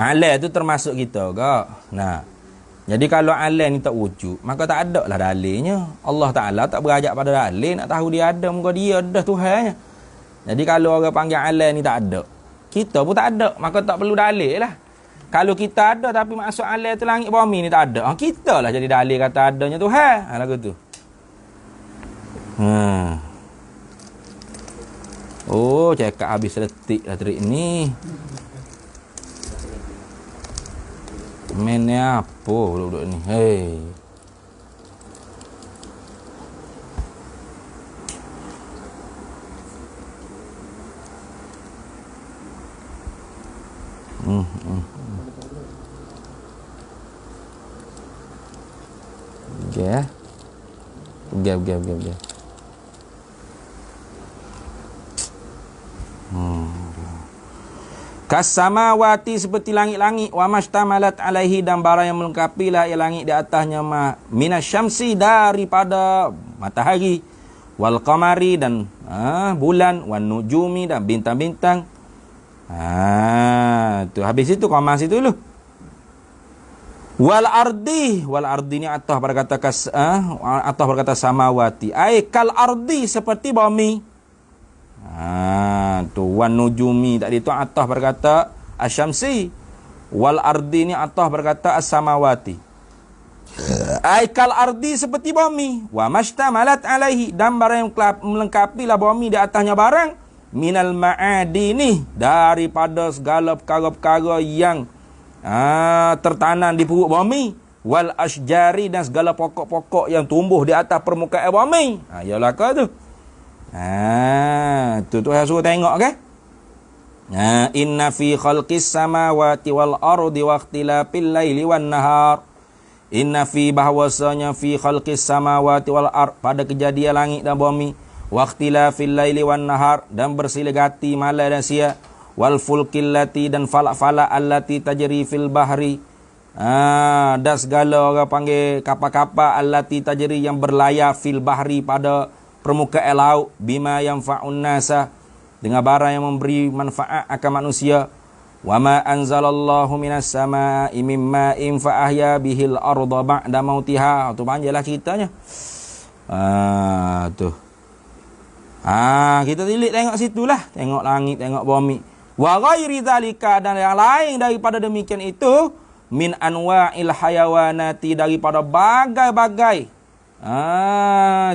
Alam tu termasuk kita ke? Nah, jadi kalau alam ni tak wujud, maka tak ada lah dalilnya. Allah Ta'ala tak berajak pada dalil, nak tahu dia ada, muka dia dah Tuhannya. Jadi kalau orang panggil alam ni tak ada, kita pun tak ada, maka tak perlu dalil lah. Kalau kita ada tapi masuk alam tu langit bumi ni tak ada, kita lah jadi dalil kata adanya Tuhan. Lagu tu. Oh, cakap habis letik lah trik ni. Mainnya apa budak-budak ni? Hei. Pergi. Kasamawati seperti langit-langit, wa mashtamalat alaihi dan barang yang melengkapilah ia langit di atasnya minasyamsi daripada matahari, wal qamari dan bulan, wan nujumi dan bintang-bintang. Tu habis itu qamar situ dulu. Wal ardi ni atah berkata atah berkata samawati, ai kal ardi seperti bumi. Tu wan nujumi tadi tu atah berkata asyamsi, wal ardi ni atah berkata as-samawati. Ai kal ardi seperti bumi, wa mashtamalat alaihi dan barang yang melengkapilah bumi di atasnya barang, minal ma'adini daripada segala perkara-perkara yang tertanam di perut bumi, wal asjari dan segala pokok-pokok yang tumbuh di atas permukaan bumi. Yalah kau tu. Tu Tuhan suruh tengok ke? Inna fi khalqis samawati wal ardi wa ikhtilafil laili wan nahar. Inna fi bahwasanya fi khalqis samawati wal ard pada kejadian langit dan bumi, wa ikhtilafil laili wan nahar dan bersilih ganti malam dan siang, wal fulkil lati dan falak-falak allati tajri fil bahri. Dan segala orang panggil kapal-kapal allati tajri yang berlayar fil bahri pada permukaan laut, bima yanfa'un nasa dengan barang yang memberi manfaat akan manusia. Wa ma anzalallahu minas samaa'i mimma'in fa ahya bihil arda ba'da mautiha. Tu panjanglah ceritanya. Tu. Kita tilik tengok situlah, tengok langit, tengok bumi. Wa ghairi zalika dan yang lain daripada demikian itu, min anwa'il hayawanati, daripada bagai-bagai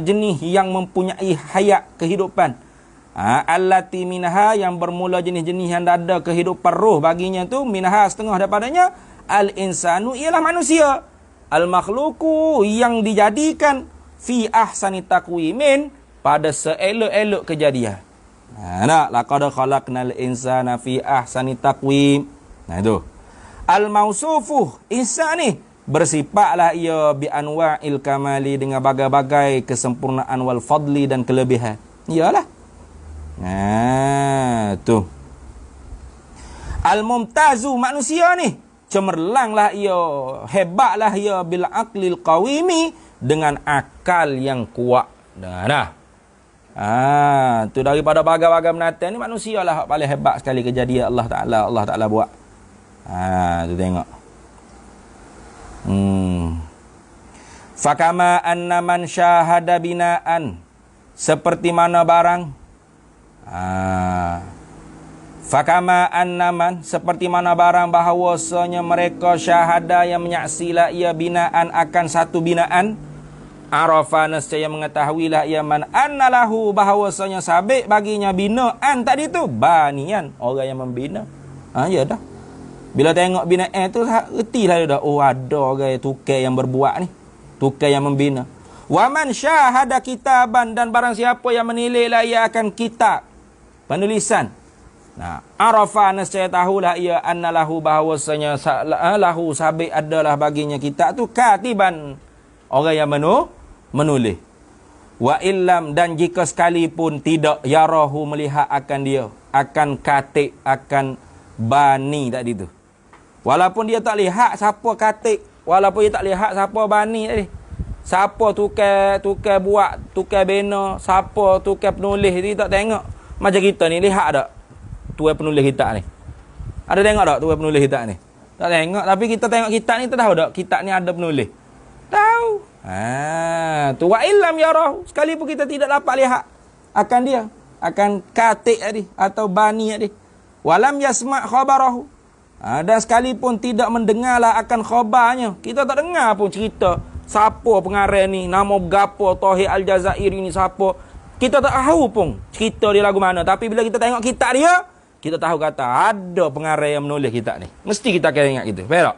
jenis yang mempunyai hayat kehidupan. Allati minha, yang bermula jenis-jenis yang ada kehidupan roh baginya tu, minha setengah daripadanya, al-insanu ialah manusia, al-makhluku yang dijadikan, fi ahsani taqwimin, pada seelok-elok kejadian. Nak laqad khalaqnal insana fi ahsani taqwim. Nah itu. Al-mausufu, insan ni bersifatlah ia bi anwa'il kamali, dengan bagai-bagai kesempurnaan wal fadli dan kelebihan. Iyalah. Nah, tu. Al-mumtazu, manusia ni cemerlanglah ia, hebatlah ia bil aqlil qawimi, dengan akal yang kuat. Nah. Tu daripada bagai-bagai binatang ni, manusia lah paling hebat sekali kejadian Allah Ta'ala buat. Tu tengok. Fakama anna man syahada binaan, seperti mana barang fakama annaman, seperti mana barang bahawasanya mereka syahada, yang menyaksilah ia binaan akan satu binaan, arafa, nescaya mengetahuilah ia man annalahu, bahawasanya sabit baginya binaan tadi tu banian, orang yang membina. Ya dah, bila tengok binaan tu retilah dia dah, oh ada orang tukar yang berbuat ni, tukar yang membina. Wa man syahada kitaban, dan barang siapa yang menilailah ia akan kitab, penulisan. Nah, arafa, nescaya tahulah ia annalahu, bahawasanya lahu sabit adalah baginya kitab tu katiban, orang yang menulis. Wa illam, dan jika sekalipun tidak yarahu, melihat akan dia, akan katib, akan bani tadi tu. Walaupun dia tak lihat siapa katib, walaupun dia tak lihat siapa bani tadi, siapa tukar buat, tukar bina, siapa tukar penulis, dia tak tengok. Macam kita ni, lihat tak tuan penulis kitab ni? Ada tengok tak tuan penulis kitab ni? Tak tengok. Tapi kita tengok kitab ni, kita tahu tak kitab ni ada penulis? Tahu. Tu wa illam yarahu, sekalipun kita tidak dapat lihat akan dia, akan katib tadi atau bani tadi. Walam yasma' khabarahu, dan sekalipun tidak mendengarlah akan khabarnya, kita tak dengar pun cerita siapa pengarang ni, nama berapa, Tahir Al-Jazairi ni siapa, kita tak tahu pun cerita dia lagu mana. Tapi bila kita tengok kitab dia, kita tahu kata ada pengarang yang menulis kitab ni. Mesti kita akan ingat gitu. Faham tak?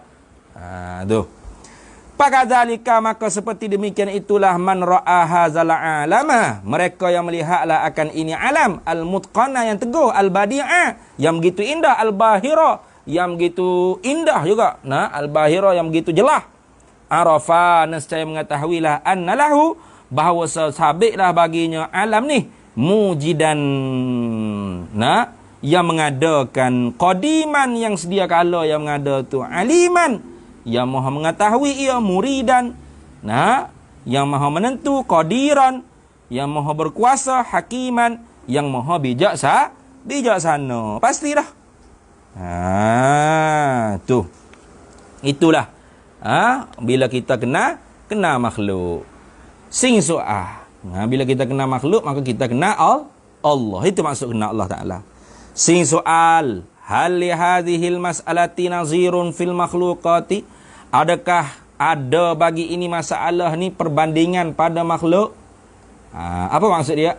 Tu. Pakadzalika, maka seperti demikian itulah man ra'a hadzal alama, mereka yang melihatlah akan ini alam, al-mutqana, yang teguh, al-badi'a, yang begitu indah, al-bahira, yang begitu indah juga, nah, al-bahira, yang begitu jelas. Arafa, nescaya mengetahuilah annalahu, bahawa sabitlah baginya alam ni, mujidan, nah, yang mengadakan, qadiman, yang sedia kala yang mengada tu, aliman, yang maha mengetahui ia, muridan, nah, yang maha menentu, qadiran, yang maha berkuasa, hakiman, yang maha bijaksana. Pasti dah. Tu. Itulah. Bila kita kena makhluk. Sing soal. Bila kita kena makhluk, maka kita kena Allah. Itu maksud kena Allah Ta'ala. Sing soal. Hal li hadhil mas'alati nazirun fil makhluqati, adakah ada bagi ini masalah ni perbandingan pada makhluk? Apa maksud dia?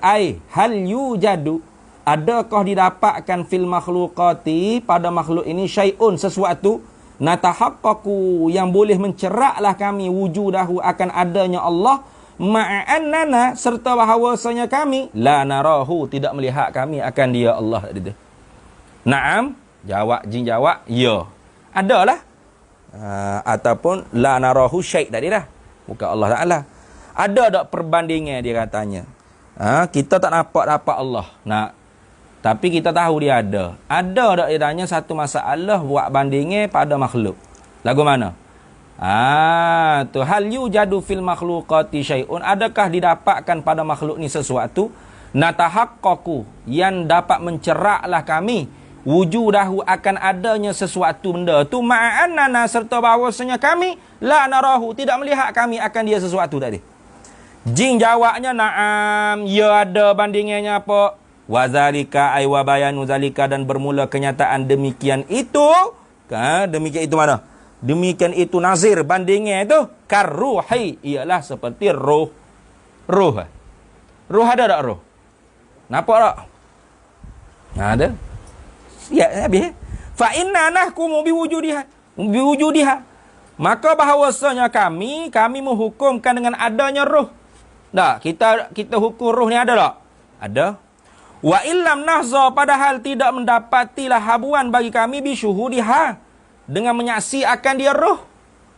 Hal yujadu, adakah didapatkan fil makhluqati, pada makhluk ini, syai'un, sesuatu, natahaqqaqu, yang boleh menceraklah kami, wujudahu, akan adanya Allah, ma'annana, serta bahawasanya kami, la narahu, tidak melihat kami akan dia Allah tadi tu. Naam, jin jawab, ya. Adalah. Ataupun la narahu syai' tadi dah. Bukan Allah Ta'ala. Ada tak perbandingan, dia katanya. Kita tak dapat Allah. Tapi kita tahu dia ada. Ada tak dia tanya satu masalah buat bandingnya pada makhluk. Lagu mana? Tu hal yujadu fil makhluqati syai'un, adakah didapatkan pada makhluk ni sesuatu, natahaqqaqu, yang dapat menceraklah kami, wujudahu, akan adanya sesuatu benda tu, ma'annana, serta bahawasanya kami, la narahu, tidak melihat kami akan dia sesuatu tadi. Jin jawabnya, na'am, ya ada bandingannya apa? Wazalika ay wa bayanu zalika, dan bermula kenyataan demikian itu. Demikian itu mana? Demikian itu nazir bandingnya itu karruhi, ialah seperti roh. Roh. Roh ada tak roh? Nampak tak? Ada. Ya, habis. Fa inna nahkumu biwujudiha. Maka bahawasanya kami menghukumkan dengan adanya roh. Tak, kita hukum roh ni ada tak? Ada. Wa illam nahza, padahal tidak mendapatilah habuan bagi kami bisyuhudiha, dengan menyaksi akan dia roh.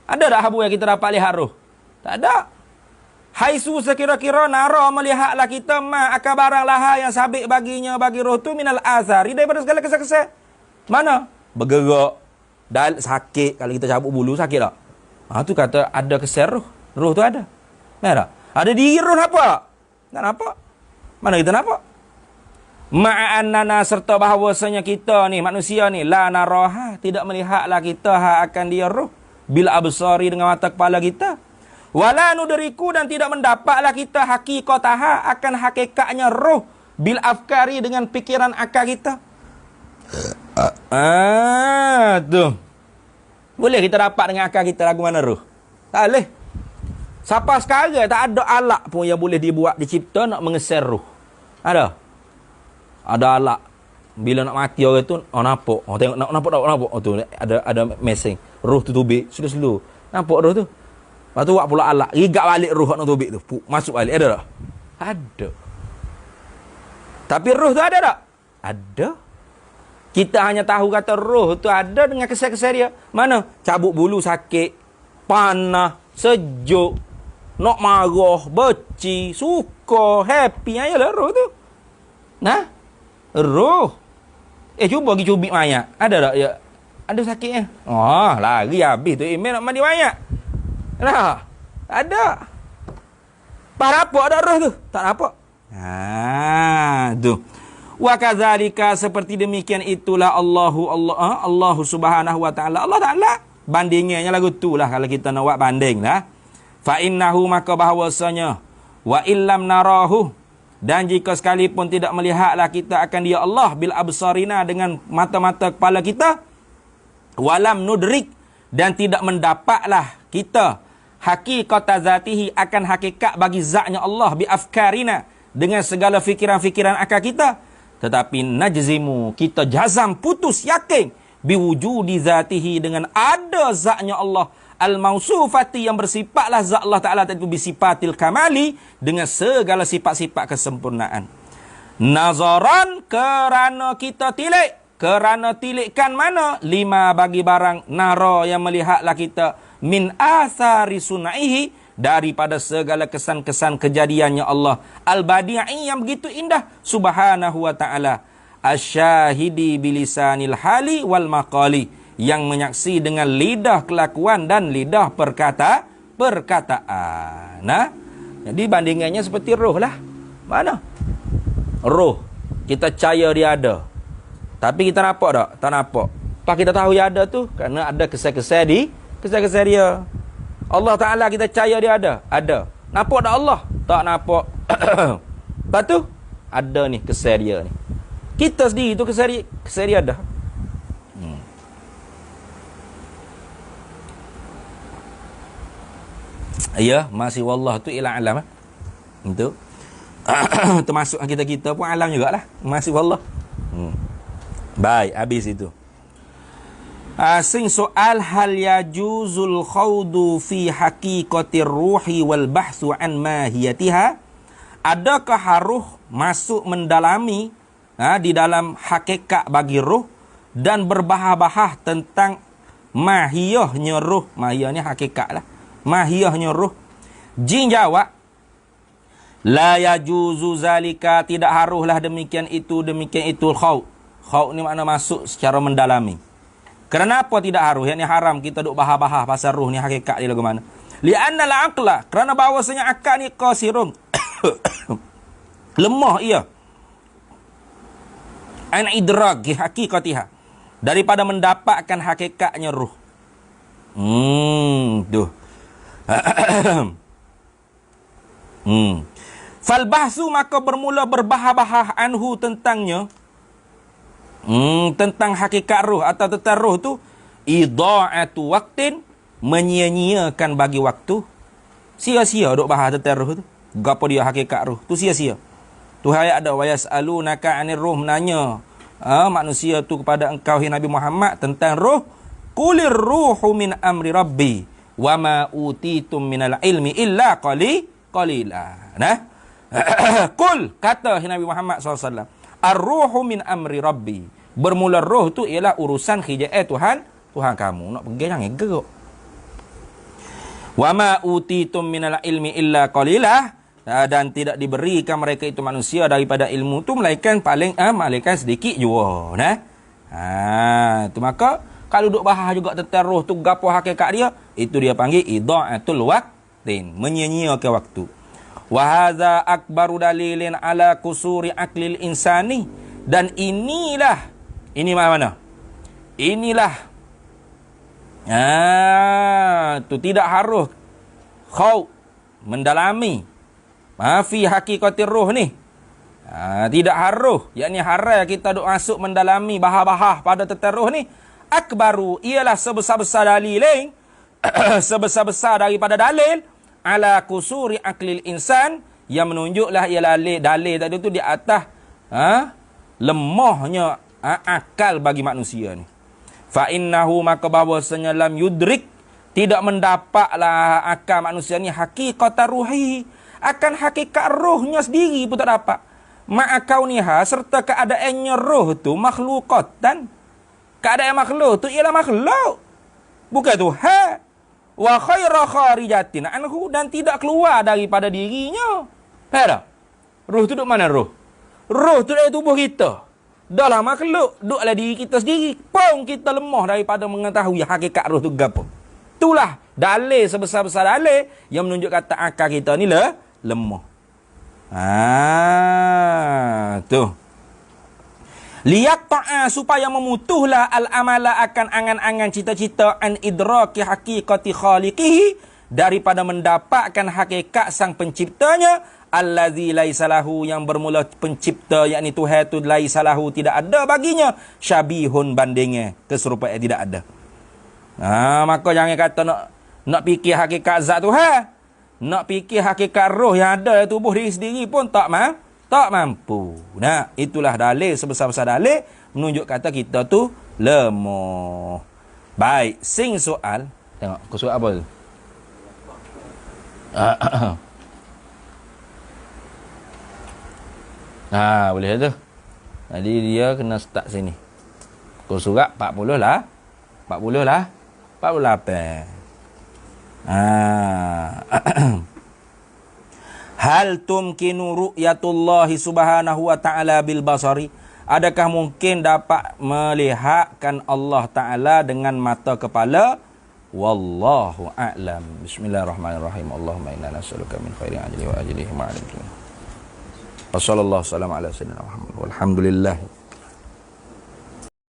Ada tak habu yang kita dapat lihat roh? Tak ada. Haisu sekira-kira nara melihatlah kita ma akan barang laha yang sabit baginya bagi roh tu minal azari, daripada segala kesan-kesan. Mana? Bergerak, sakit, kalau kita cabut bulu sakit tak? Tu kata ada kesan roh. Roh tu ada. Nampak tak? Ada diri roh nampak? Tak nampak. Mana kita nampak? Ma'annana, serta bahawasanya kita ni manusia ni la naraha, tidak melihatlah kita akan dia roh bil absari, dengan mata kepala kita. Wala nudriku, dan tidak mendapatlah kita haqiqataha, akan hakikatnya roh bil afkari, dengan pikiran akal kita. Tu. Boleh kita dapat dengan akal kita lagu mana roh? Tak boleh. Sampai sekarang tak ada alat pun yang boleh dibuat, dicipta nak mengeser roh. Ada? Ada alat. Bila nak mati orang tu, nampak. Tengok, nampak. Tu ada meseng. Roh tu tubik, slow-slow. Nampak roh tu? Lepas tu buat pula alat. Rigak balik roh nak tubik tu. Masuk balik. Ada tak? Ada. Tapi roh tu ada tak? Ada. Kita hanya tahu kata roh tu ada dengan kesan-kesan dia. Mana? Cabut bulu sakit, panah, sejuk, nak marah, beci, suka, happy. Ayalah roh tu. Nah? Roh. Cuba pergi cubit mayat. Ada tak? Ya. Ada sakitnya? Lari habis tu. Email nak mandi mayat. Nah, ada. Pas nampak ada roh tu? Tak nampak. Tu. Wa kadzalika, seperti demikian itulah Allah Subhanahu wa taala. Allah Taala bandingannya lagu tu lah kalau kita nak buat banding lah. Fa innahu, maka bahawasanya, wa illam narahu, dan jika sekalipun tidak melihatlah kita akan dia Allah bil absarina, dengan mata-mata kepala kita, walam nudrik, dan tidak mendapatlah kita haqiqata zatihi, akan hakikat bagi zatnya Allah bi afkarina, dengan segala fikiran-fikiran akal kita, tetapi najzimu, kita jazam, putus yakin, biwujudi zatihi, dengan ada zatnya Allah, al-mausufati, yang bersifatlah zat Allah Ta'ala tadi bisifatil kamali, dengan segala sifat-sifat kesempurnaan. Nazaran, kerana kita tilik, kerana tilikkan mana? Lima, bagi barang nara, yang melihatlah kita, min asari sunaihi, daripada segala kesan-kesan kejadiannya Allah, al-badi'i, yang begitu indah, subhanahu wa ta'ala, asyahidi bilisanil hali wal maqali, yang menyaksi dengan lidah kelakuan dan lidah perkataan. Nah, jadi bandingannya seperti roh lah. Mana? Roh, kita percaya dia ada. Tapi kita nampak tak? Tak nampak. Apa kita tahu dia ada tu? Kerana ada kesan-kesan dia. Allah Ta'ala kita percaya dia ada. Ada. Nampak tak Allah? Tak nampak. Lepas tu, ada ni kesan dia ni. Kita sendiri tu kesan dia ada. Ya, masih wallah tu ila alam. Itu. Termasuk kita pun alam jugalah. Masih wallah. Baik, habis itu. Sing soal hal yajuzul khawdu fi haqiqatir ruhi wal bahthu an mahiyatiha. Adakah harus masuk mendalami di dalam hakikat bagi ruh dan berbahas-bahas tentang mahiyahnya ruh. Mahiyahnya hakikat lah. Mahiyahnya ruh. Jin jawab, la yajuzu zalika, tidak haruslah demikian itu khawd. Khawd ni makna masuk secara mendalami. Kenapa tidak harus? Yang ni haram kita duk bahas-bahas pasal ruh ni hakikat dia lagu mana. Li'anna al-aqla, kerana bahawasanya akal ni qasirun. Lemah ia. An idraki haqiqatiha, daripada mendapatkan hakikatnya ruh. Tuh. Fal bahsu, maka bermula berbahas-bahas anhu tentangnya. Tentang hakikat ruh atau tentang ruh tu, idha'atu waqtin, menyia-nyiakan bagi waktu. Sia-sia duk bahas tentang roh tu. Gapo dia hakikat roh tu sia-sia. Tu ayat ada wa yas'alunaka 'anir ruh, menanya manusia tu kepada engkau hai Nabi Muhammad tentang roh. Qulir ruhu min amri rabbi wa ma utitum minal ilmi illa qalila. Nah. Qul, kata Nabi Muhammad SAW, ar-ruhu min amri rabbi, bermula roh tu ialah urusan khijai Tuhan kamu. Nak pergi jangan gerak. Wa ma utitum minal ilmi illa qalila, dan tidak diberikan mereka itu manusia daripada ilmu tu melainkan malaikat sedikit jua. Nah. Tu maka kalau duk bahas juga tentang roh tu gapo hakikat dia, itu dia panggil idha'atul waqtin, menyia-nyiakan waktu. Wa hadza akbaru dalilin ala kusuri aklil insani, dan ini mana? Inilah tu tidak harus khauf mendalami fi hakikatir ruh ni. Tidak harus, yakni haram kita duk masuk mendalami bahas-bahas pada tentang roh ni. Akbaru ialah sebesar-besar dalil sebesar-besar daripada dalil ala kusuri aklil insan, yang menunjuklah ialah dalil tadi tu di atas lemahnya akal bagi manusia ni. Fa innahu, maka bahwasanya lam yudrik, tidak mendapatlah akal manusia ni haqiqat ruhi, akan hakikat rohnya sendiri pun tak dapat. Ma'akauniha, serta keadaannya roh tu makhlukatan, keadaan makhluk tu ialah makhluk, bukan Tuhan. Wa khaira kharijatin anhu, dan tidak keluar daripada dirinya. Faham tak? Roh tu duk mana roh? Roh tu dari tubuh kita. Dahlah makhluk, duklah diri kita sendiri. Pun kita lemah daripada mengetahui hakikat roh tu gapo. Itulah dalil sebesar-besar dalil yang menunjuk kata akal kita ni lemah. Tu. Liyaqta'a, supaya memutuhlah al-amala akan angan-angan cita-cita an idraki haqiqati khaliqihi, daripada mendapatkan hakikat sang penciptanya, allazi laisa lahu, yang bermula pencipta yakni Tuhan tu laisa lahu, tidak ada baginya syabihun, bandingnya keserupaan tidak ada. Maka jangan kata nak fikir hakikat zat Tuhan, nak fikir hakikat roh yang ada dalam tubuh diri sendiri pun tak mampu. Nah, itulah dalil sebesar-besar dalil menunjuk kata kita tu lemah. Baik, sing soal. Tengok, kau soal apa tu? Boleh tu. Jadi dia kena start sini. Kau surat 40 lah. 48. Hal tumkinu ru'yatullahi subhanahu wa ta'ala bil basari, adakah mungkin dapat melihatkan Allah Ta'ala dengan mata kepala? Wallahu a'lam. Bismillahirrahmanirrahim. Allahumma inna nas'aluka min khairin ajlihi wa ajlihi ma'alim. Wassallallahu salam ala sayyidina Muhammad walhamdulillah.